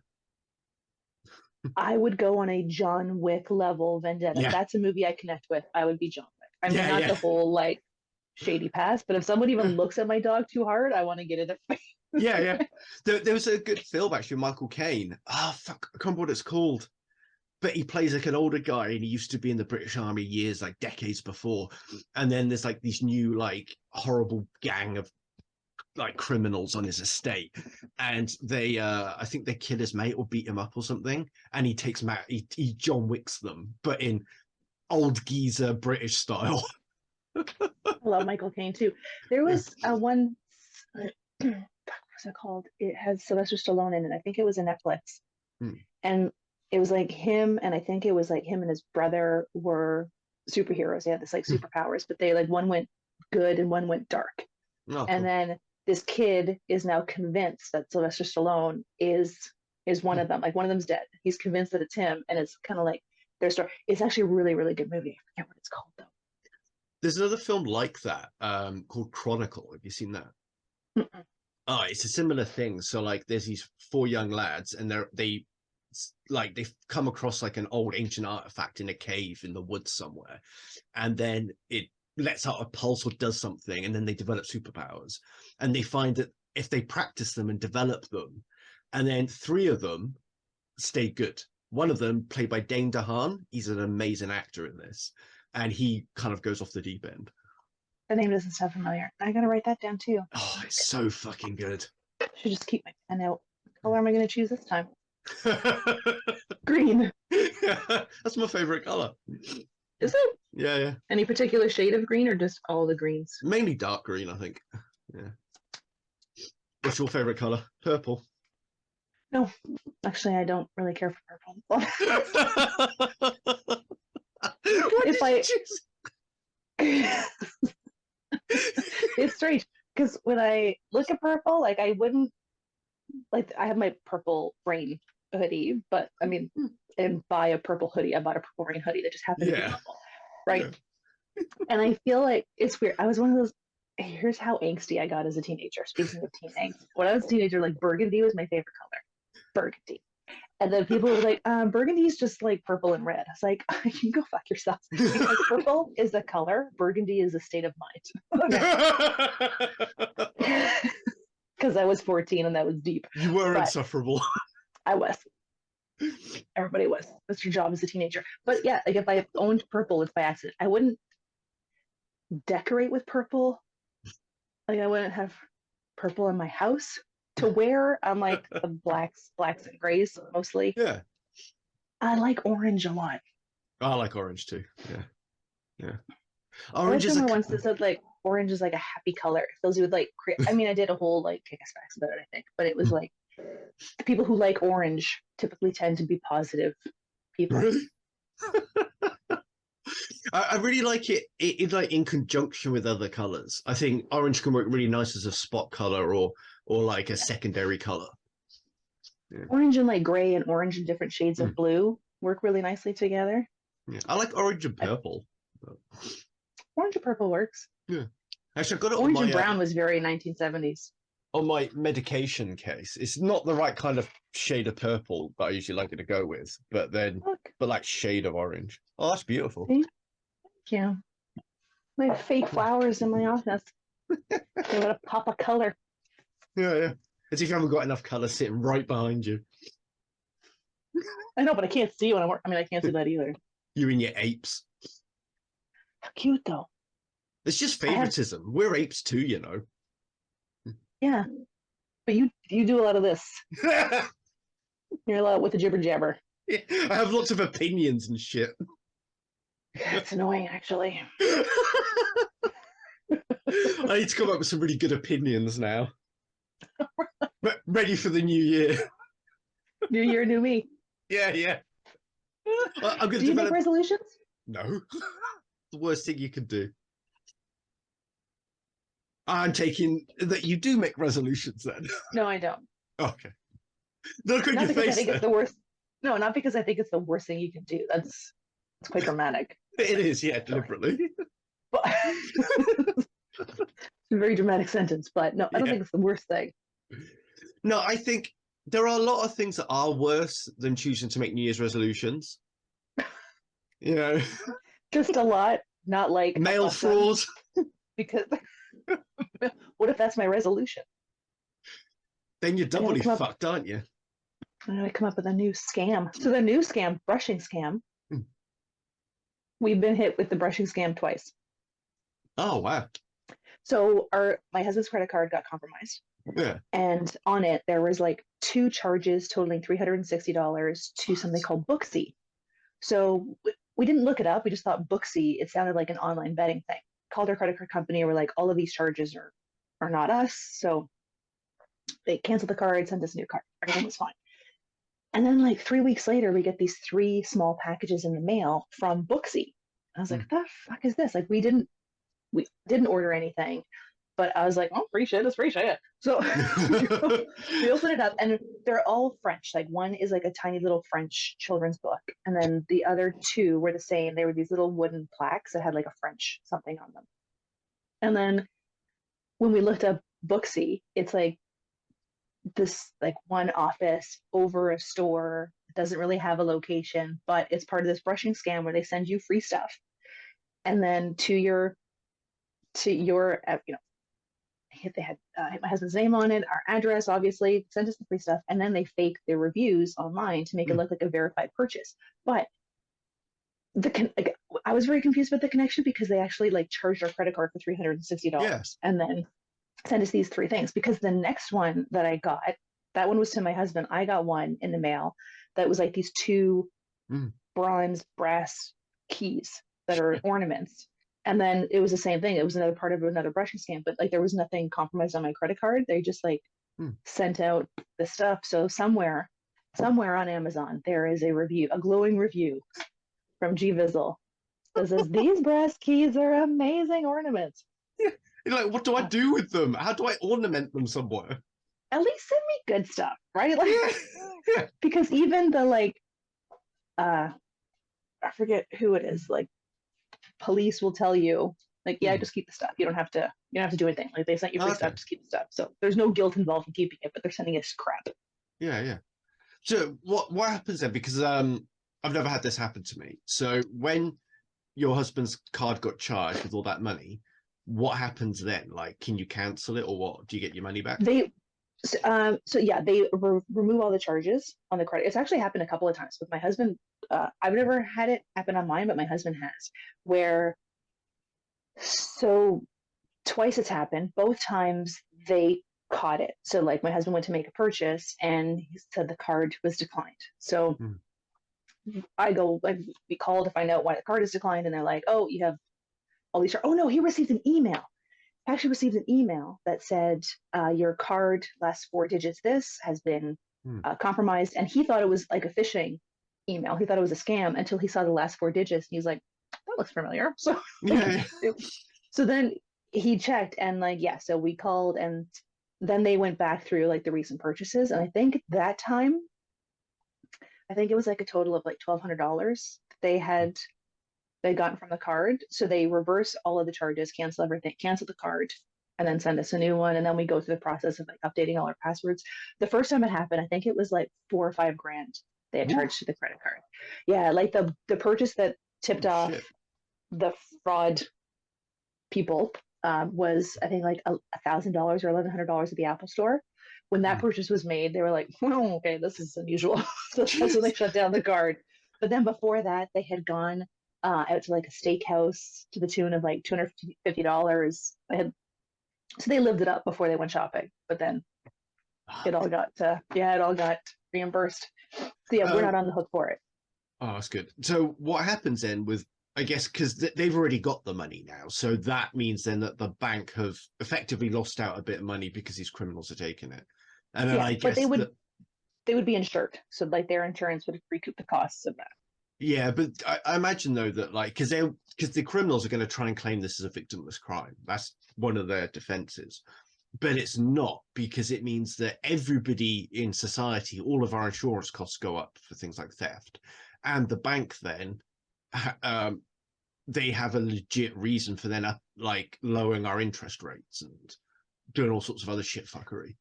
I would go on a John Wick level vendetta. Yeah. That's a movie I connect with. I would be John Wick. I mean, Yeah, not yeah. the whole like shady past, but if someone even looks at my dog too hard, I want to get in their face. Yeah, yeah. There was a good film actually, Michael Caine. Ah, fuck, I can't remember what it's called. But he plays like an older guy, and he used to be in the British Army years, like decades before. And then there's like these new, like horrible gang of like criminals on his estate, and they, I think they kill his mate or beat him up or something. And he takes he John Wicks them, but in old geezer British style. I love Michael Caine too. There was one. What's it called? It has Sylvester Stallone in it. I think it was a Netflix, and it was like him, and I think it was like him and his brother were superheroes. They had this like superpowers, but they like one went good and one went dark. Oh, and then this kid is now convinced that Sylvester Stallone is one of them. Like one of them's dead. He's convinced that it's him, and it's kind of like their story. It's actually a really, really good movie. I forget what it's called though. There's another film like that called Chronicle. Have you seen that? Mm-mm. Oh, it's a similar thing. So like there's these 4 young lads, and they've come across like an old ancient artifact in a cave in the woods somewhere, and then it lets out a pulse or does something, and then they develop superpowers. And they find that if they practice them and develop them, and then 3 of them stay good. One of them, played by Dane DeHaan, he's an amazing actor in this, and he kind of goes off the deep end. The name doesn't sound familiar. I gotta write that down too. Oh, it's so fucking good. Should just keep my pen out. What color am I gonna choose this time? Green. That's my favorite color. Is it? Yeah, yeah. Any particular shade of green or just all the greens? Mainly dark green, I think. Yeah. What's your favorite color? Purple. No, actually, I don't really care for purple. If I It's strange because when I look at purple, like I wouldn't like I have my purple rain hoodie, but I mean, and buy a purple hoodie. I bought a purple rain hoodie that just happened to be purple, right? Yeah. And I feel like it's weird. I was one of those. Here's how angsty I got as a teenager. Speaking of teen angst, when I was a teenager, like burgundy was my favorite color. Burgundy. And then people were like, burgundy is just like purple and red. I was like, you can go fuck yourself. Because purple is a color, burgundy is a state of mind. Because I was 14 and that was deep. You were insufferable. I was. Everybody was. That's your job as a teenager. But yeah, like if I owned purple, it's by accident. I wouldn't decorate with purple. Like I wouldn't have purple in my house to wear. I'm like the blacks and grays mostly. Yeah. I like orange a lot. I like orange too. Yeah. Yeah. I Orange is once that said like orange is like a happy color. It fills you with like I mean I did a whole like kick-ass facts about it, I think, but it was like the people who like orange typically tend to be positive people. Really? I really like it like in conjunction with other colors. I think orange can work really nice as a spot color or like a secondary color. Yeah. Orange and like gray and orange and different shades of blue work really nicely together. Yeah. I like orange and purple. Orange and purple works. Yeah. Actually, I've got it orange on my, and brown was very 1970s. On my medication case. It's not the right kind of shade of purple that I usually like it to go with, but like shade of orange. Oh, that's beautiful. See? Yeah. My fake flowers in my office. They got a pop of color. Yeah, yeah. As if you haven't got enough color sitting right behind you. I know, but I can't see when I'm working. I mean, I can't see that either. You and your apes. How cute, though. It's just favoritism. We're apes too, you know. Yeah. But you do a lot of this. You're a lot with the jibber jabber. Yeah, I have lots of opinions and shit. It's annoying, actually. I need to come up with some really good opinions now. Ready for the new year. New year, new me. Yeah, yeah. I'm going do you make resolutions? No. The worst thing you can do. I'm taking that you do make resolutions then. No, I don't. Okay. Look at Not your because face. I think it's the worst. No, not because I think it's the worst thing you can do. That's quite dramatic. It is, yeah, deliberately. But it's a very dramatic sentence, but no, I don't think it's the worst thing. No, I think there are a lot of things that are worse than choosing to make New Year's resolutions. You know, just a lot, not like mail fraud. Because what if that's my resolution? Then you're doubly fucked, aren't you? I'm gonna come up with a new scam. So the new scam, brushing scam. We've been hit with the brushing scam twice. Oh wow! So my husband's credit card got compromised. Yeah. And on it there was like 2 charges totaling $360 to something called Booksy. So we didn't look it up. We just thought Booksy. It sounded like an online betting thing. Called our credit card company and we're like, all of these charges are not us. So they canceled the card, sent us a new card. Everything was fine. And then like 3 weeks later, we get these 3 small packages in the mail from Booksy. I was like, the fuck is this? Like we didn't order anything, but I was like, oh, free shit is free shit. So we open it up and they're all French. Like one is like a tiny little French children's book. And then the other 2 were the same. They were these little wooden plaques that had like a French something on them. And then when we looked up Booksy, it's like this like one office over a store. It doesn't really have a location, but it's part of this brushing scam where they send you free stuff. And then to your they had my husband's name on it, our address, obviously, sent us the free stuff, and then they fake their reviews online to make it look like a verified purchase. But I was very confused with the connection because they actually like charged our credit card for $360 and then sent us these 3 things. Because the next one that I got, that one was to my husband. I got one in the mail that was like these 2 bronze brass keys that are ornaments. And then it was the same thing. It was another part of another brushing scam, but like there was nothing compromised on my credit card. They just like sent out the stuff. So somewhere on Amazon, there is a review, a glowing review from GVizzle that says these brass keys are amazing ornaments. Yeah. You're like, what do I do with them? How do I ornament them somewhere? At least send me good stuff, right? Like, because even the like, I forget who it is, like, police will tell you like, just keep the stuff. You don't have to do anything. Like they sent you free stuff, just keep the stuff. So there's no guilt involved in keeping it, but they're sending us crap. Yeah. So what happens then? Because I've never had this happen to me. So when your husband's card got charged with all that money, what happens then? Like, can you cancel it or what? Do you get your money back? So yeah, they remove all the charges on the credit. It's actually happened a couple of times with my husband. I've never had it happen on mine, but my husband has. Where so twice it's happened. Both times they caught it. So like my husband went to make a purchase and he said the card was declined. So I go like we call to find out why the card is declined, and they're like, "Oh, you have all these." Oh no, he received an email. Actually received an email that said your card last 4 digits this has been compromised, and he thought it was like a phishing email. He thought it was a scam until he saw the last 4 digits and he was like, that looks familiar. So so then he checked and like so we called, and then they went back through like the recent purchases, and I think that time it was like a total of like $1,200 they gotten from the card. So they reverse all of the charges, cancel everything, cancel the card, and then send us a new one. And then we go through the process of like updating all our passwords. The first time it happened, I think it was like $4 or $5 grand they had charged to the credit card. Yeah, like the purchase that tipped off the fraud people was I think like $1,000 or $1,100 at the Apple Store. When that purchase was made, they were like, "Oh, okay, this is unusual." So that's when they shut down the card. But then before that, they had gone out to like a steakhouse to the tune of like $250. So they lived it up before they went shopping, but then it all got reimbursed. So yeah, we're not on the hook for it. Oh, that's good. So what happens then with, I guess, because they've already got the money now, so that means then that the bank have effectively lost out a bit of money because these criminals are taking it. And then I guess they would be insured, so like their insurance would recoup the costs of that. Yeah, but I imagine though that like because the criminals are going to try and claim this as a victimless crime. That's one of their defenses, but it's not, because it means that everybody in society, all of our insurance costs go up for things like theft, and the bank then they have a legit reason for then like lowering our interest rates and doing all sorts of other shit fuckery.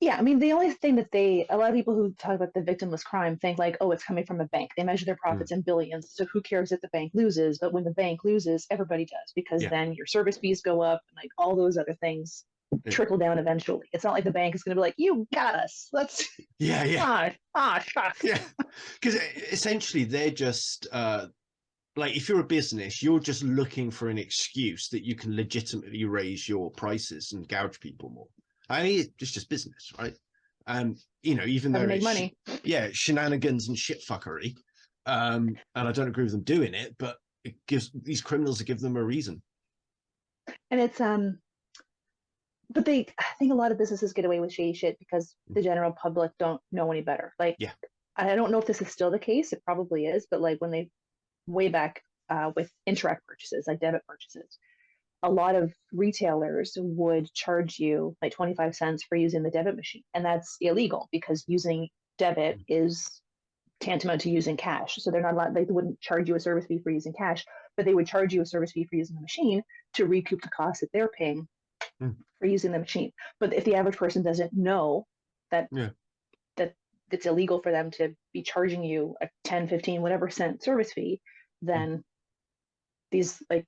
Yeah, I mean, the only thing that a lot of people who talk about the victimless crime think like, oh, it's coming from a bank. They measure their profits in billions. So who cares if the bank loses? But when the bank loses, everybody does, because then your service fees go up and like all those other things trickle down eventually. It's not like the bank is going to be like, you got us. Let's. Fuck. Yeah, because essentially they're just like, if you're a business, you're just looking for an excuse that you can legitimately raise your prices and gouge people more. I mean, it's just business, right? Even though make money, shenanigans and shit fuckery, and I don't agree with them doing it, but it gives these criminals to give them a reason. And it's but I think a lot of businesses get away with shady shit because the general public don't know any better. Like, I don't know if this is still the case. It probably is, but like when they way back with Interact purchases, like debit purchases, a lot of retailers would charge you like 25 cents for using the debit machine. And that's illegal because using debit is tantamount to using cash. So they're not allowed, they wouldn't charge you a service fee for using cash, but they would charge you a service fee for using the machine to recoup the cost that they're paying for using the machine. But if the average person doesn't know that it's illegal for them to be charging you a 10, 15, whatever cent service fee, then these like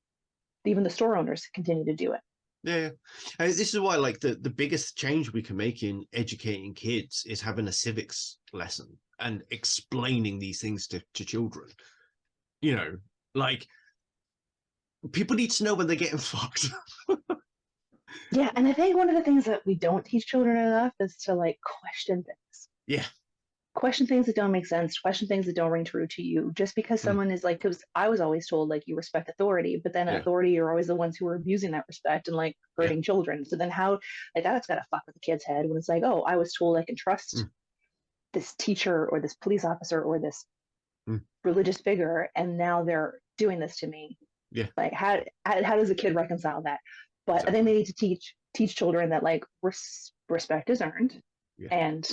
even the store owners continue to do it. Yeah. This is why like the biggest change we can make in educating kids is having a civics lesson and explaining these things to children. Like people need to know when they're getting fucked. Yeah, and I think one of the things that we don't teach children enough is to like question things. Yeah. Question things that don't make sense, question things that don't ring true to you, just because someone is like, because I was always told like you respect authority, but then authority are always the ones who are abusing that respect and like hurting children. So then how, like that's gotta fuck with the kid's head when it's like, oh, I was told I can trust this teacher or this police officer or this religious figure, and now they're doing this to me. Yeah. Like how does a kid reconcile that? But I think they need to teach children that like respect is earned and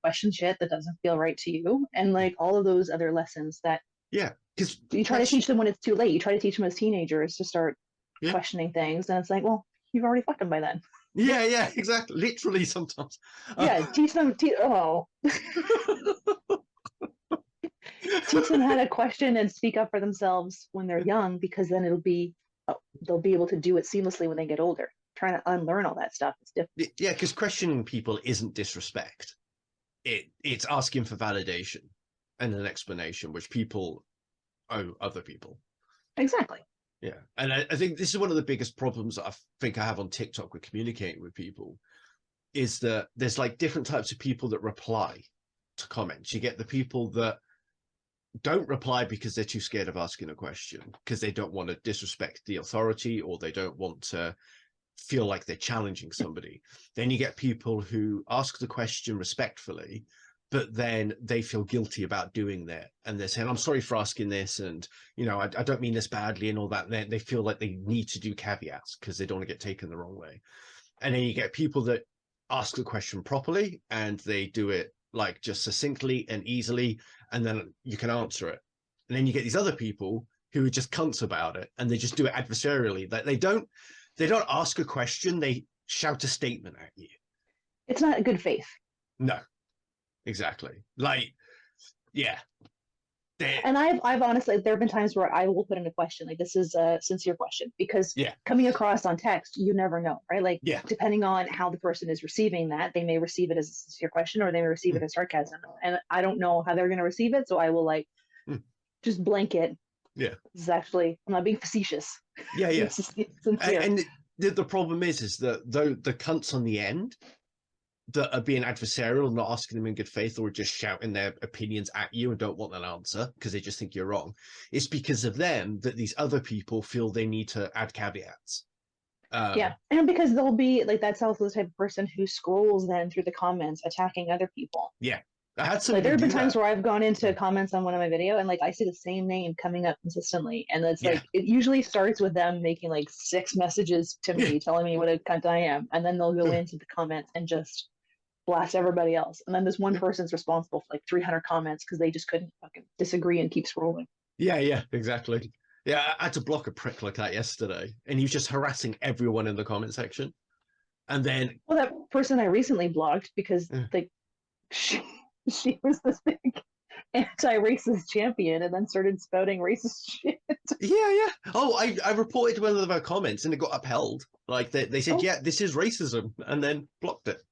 question shit that doesn't feel right to you, and like all of those other lessons that because you try to teach them when it's too late. You try to teach them as teenagers to start questioning things, and it's like, well, you've already fucked them by then. Yeah, exactly. Literally sometimes. Teach them teach them how to question and speak up for themselves when they're young, because then they'll be able to do it seamlessly when they get older. trying to unlearn all that stuff is difficult. Yeah, because questioning people isn't disrespect. It's asking for validation and an explanation, which people owe other people. Exactly. Yeah. And I think this is one of the biggest problems that I think I have on TikTok with communicating with people, is that there's like different types of people that reply to comments. You get the people that don't reply because they're too scared of asking a question, because they don't want to disrespect the authority, or they don't want to feel like they're challenging somebody. Then you get people who ask the question respectfully, but then they feel guilty about doing that, and they're saying, I'm sorry for asking this, and I don't mean this badly, and all that. And they feel like they need to do caveats because they don't want to get taken the wrong way. And then you get people that ask the question properly, and they do it like just succinctly and easily, and then you can answer it. And then you get these other people who are just cunts about it, and they just do it adversarially. That they don't ask a question, they shout a statement at you. It's not good faith. No, exactly. Like, yeah. And I've honestly, there have been times where I will put in a question, like, this is a sincere question, because coming across on text, you never know, right? Like, depending on how the person is receiving that, they may receive it as a sincere question, or they may receive it as sarcasm. And I don't know how they're going to receive it, so I will just blanket. Yeah. This is actually, I'm not being facetious. Yeah, yeah. Sincere. And the problem is that though the cunts on the end that are being adversarial, not asking them in good faith, or just shouting their opinions at you and don't want an answer because they just think you're wrong, it's because of them that these other people feel they need to add caveats. And because they'll be like, that's also the type of person who scrolls then through the comments attacking other people. Yeah. I had some. Like, there have been times where I've gone into comments on one of my video, and like I see the same name coming up consistently, and it's like it usually starts with them making like 6 messages to me telling me what a cunt I am, and then they'll go into the comments and just blast everybody else, and then this one person's responsible for like 300 comments because they just couldn't fucking disagree and keep scrolling. Yeah, exactly. Yeah, I had to block a prick like that yesterday, and he was just harassing everyone in the comment section. And then, well, that person I recently blocked because like she was this big anti-racist champion, and then started spouting racist shit. Yeah. Oh, I reported one of their comments, and it got upheld. Like they said, yeah, this is racism, and then blocked it.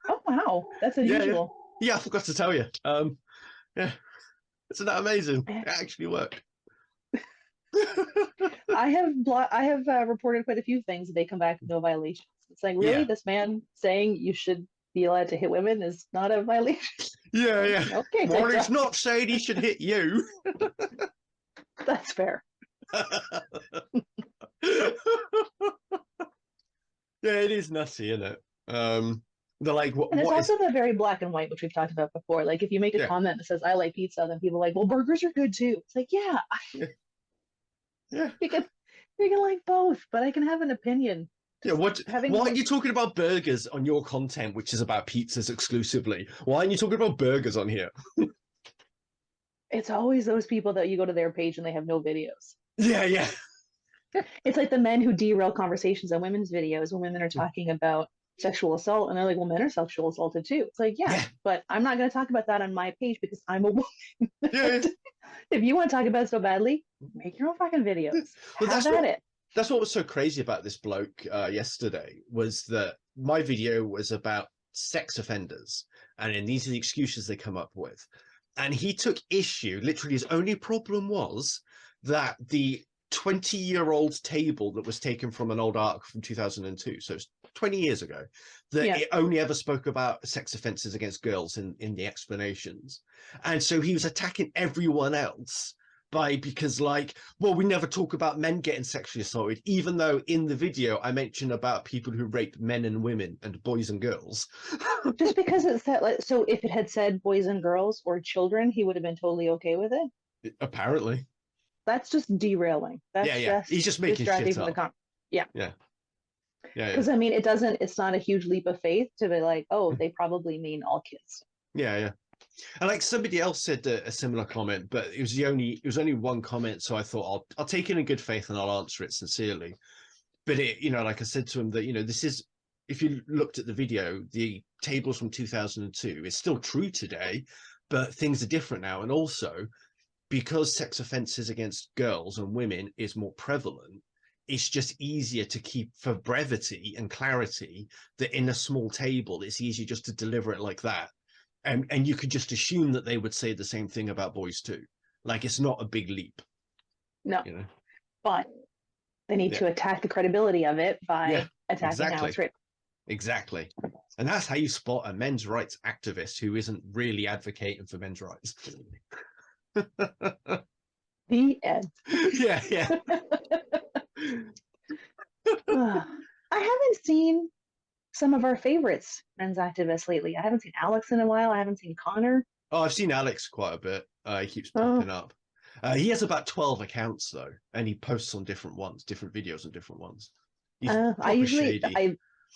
Oh wow, that's unusual. Yeah, I forgot to tell you. Yeah, isn't that amazing? It actually worked. I have reported quite a few things, and they come back with no violations. It's like, really, this man saying you should be allowed to hit women is not a violation? Yeah. Okay. Well, it's not saying he should hit you. That's fair. Yeah, it is nutty, isn't it? They're like, and it's also the very black and white, which we've talked about before. Like, if you make a comment that says "I like pizza," then people are like, "Well, burgers are good too." It's like, yeah. You can like both, but I can have an opinion. Yeah, why aren't you talking about burgers on your content, which is about pizzas exclusively? Why aren't you talking about burgers on here? It's always those people that you go to their page and they have no videos. Yeah. It's like the men who derail conversations on women's videos when women are talking about sexual assault, and they're like, well, men are sexual assaulted too. It's like, yeah, but I'm not going to talk about that on my page because I'm a woman. Yeah. If you want to talk about it so badly, make your own fucking videos. Well, it. That's what was so crazy about this bloke yesterday, was that my video was about sex offenders, and then these are the excuses they come up with. And he took issue, literally his only problem was that the 20-year-old table that was taken from an old article from 2002, so it's 20 years ago, that it only ever spoke about sex offences against girls in the explanations. And so he was attacking everyone else because like, well, we never talk about men getting sexually assaulted, even though in the video I mentioned about people who raped men and women and boys and girls. Just because it said, like, so if it had said boys and girls or children, he would have been totally okay with it? Apparently. That's just derailing. That's he's just making shit up. Yeah. Because I mean, it's not a huge leap of faith to be like, oh, they probably mean all kids. Yeah. And like somebody else said a similar comment, but it was only one comment, so I thought I'll take it in good faith and I'll answer it sincerely. But it, like I said to him, that this is, if you looked at the video, the tables from 2002 is still true today, but things are different now. And also, because sex offences against girls and women is more prevalent, it's just easier to keep for brevity and clarity that in a small table, it's easier just to deliver it like that. And you could just assume that they would say the same thing about boys too. Like, it's not a big leap. No, you know? but they need to attack the credibility of it by attacking how it's written. Exactly. And that's how you spot a men's rights activist who isn't really advocating for men's rights. The end. Yeah. I haven't seen some of our favorites men's activists lately. I haven't seen Alex in a while. I haven't seen Connor. Oh, I've seen Alex quite a bit. He keeps popping up. He has about 12 accounts though, and he posts on different ones, different videos on different ones.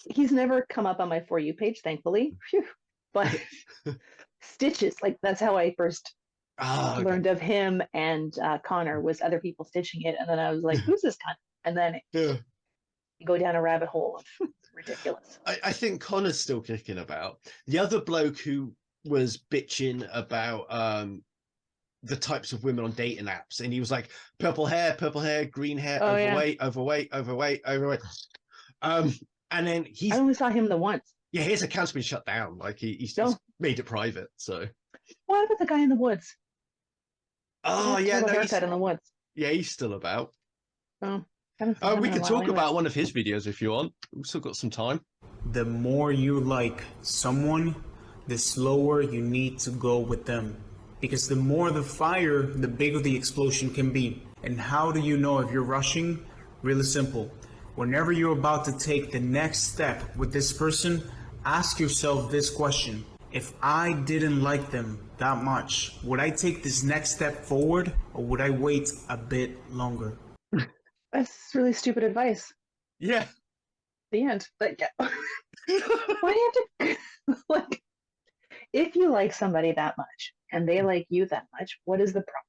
He's never come up on my For You page, thankfully. Phew. But stitches, like that's how I first learned of him and Connor, was other people stitching it, and then I was like, who's this cunt? And then you go down a rabbit hole of ridiculous. I think Connor's still kicking about. The other bloke who was bitching about the types of women on dating apps, and he was like, purple hair, green hair, overweight. And then I only saw him the once. Yeah, his account's been shut down. Like he's just made it private. So what about the guy in the woods? Oh yeah, no, haircut in the woods. Yeah, he's still about. Oh, we can talk about one of his videos if you want. We've still got some time. The more you like someone, the slower you need to go with them. Because the more the fire, the bigger the explosion can be. And how do you know if you're rushing? Really simple. Whenever you're about to take the next step with this person, ask yourself this question. If I didn't like them that much, would I take this next step forward, or would I wait a bit longer? That's really stupid advice. Yeah. The end. But yeah. Why do you have to like? If you like somebody that much and they like you that much, what is the problem?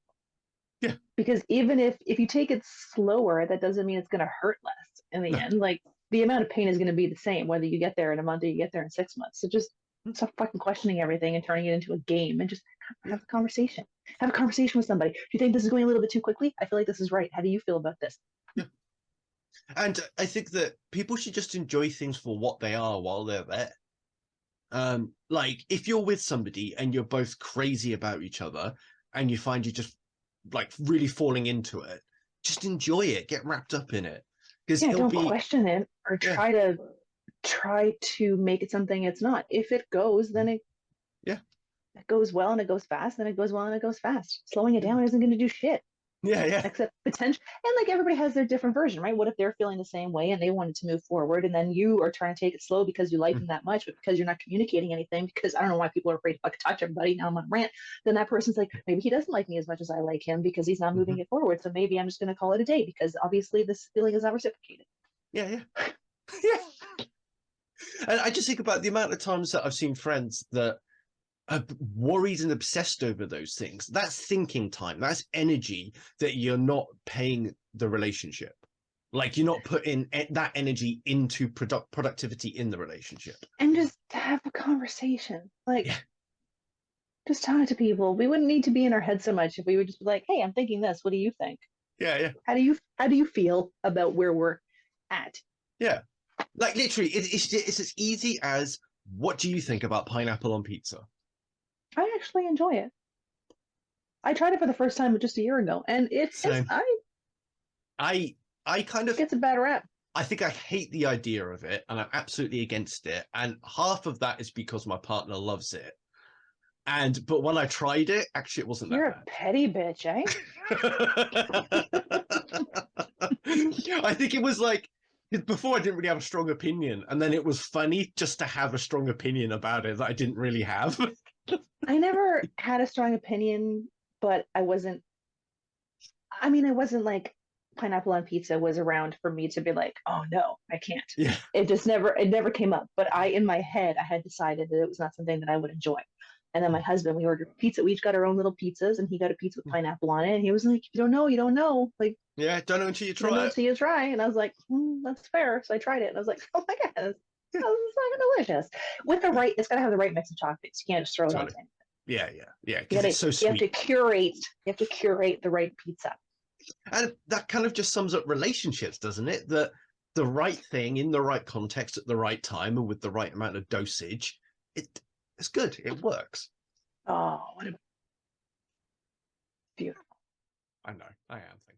Yeah. Because even if you take it slower, that doesn't mean it's going to hurt less in the end. Like the amount of pain is going to be the same whether you get there in a month or you get there in 6 months. So just stop fucking questioning everything and turning it into a game and just have a conversation. Have a conversation with somebody. Do you think this is going a little bit too quickly? I feel like this is right. How do you feel about this? Yeah. And I think that people should just enjoy things for what they are while they're there. Like if you're with somebody and you're both crazy about each other and you find you just like really falling into it, just enjoy it, get wrapped up in it. Because don't question it or try to make it something it's not. If it goes, then it goes well and it goes fast, then it goes well and it goes fast. Slowing it down isn't going to do shit. Yeah. Except potential. And like everybody has their different version, right? What if they're feeling the same way and they wanted to move forward, and then you are trying to take it slow because you like them that much, but because you're not communicating anything, because I don't know why people are afraid to fucking touch everybody. Now I'm on a rant. Then that person's like, maybe he doesn't like me as much as I like him because he's not moving it forward. So maybe I'm just going to call it a day because obviously this feeling is not reciprocated. Yeah. And I just think about the amount of times that I've seen friends that are worried and obsessed over those things. That's thinking time. That's energy that you're not paying the relationship. Like you're not putting that energy into productivity in the relationship. And just have a conversation. Like, just talk to people. We wouldn't need to be in our head so much if we would just be like, hey, I'm thinking this. What do you think? Yeah. How do you feel about where we're at? Yeah. Like literally, it's as easy as, what do you think about pineapple on pizza? I actually enjoy it. I tried it for the first time just a year ago, and I kind of gets a bad rap. I think I hate the idea of it, and I'm absolutely against it. And half of that is because my partner loves it. But when I tried it, actually, it wasn't that bad. You're a petty bitch, eh? I think it was like, before I didn't really have a strong opinion, and then it was funny just to have a strong opinion about it that I didn't really have. I never had a strong opinion, but I wasn't like pineapple on pizza was around for me to be like, oh no, I can't. Yeah. It never came up. But in my head, I had decided that it was not something that I would enjoy. And then my husband, we ordered pizza. We each got our own little pizzas, and he got a pizza with pineapple on it. And he was like, you don't know. Like, yeah, don't know until you try it. Until you try. And I was like, that's fair. So I tried it, and I was like, oh my god, this is fucking delicious. With it's got to have the right mix of chocolates. You can't just throw it on anything. Yeah. Because it's so sweet. You have to curate the right pizza. And that kind of just sums up relationships, doesn't it? That the right thing in the right context at the right time and with the right amount of dosage, it's good. It works. Oh, what a beautiful. I know. I am.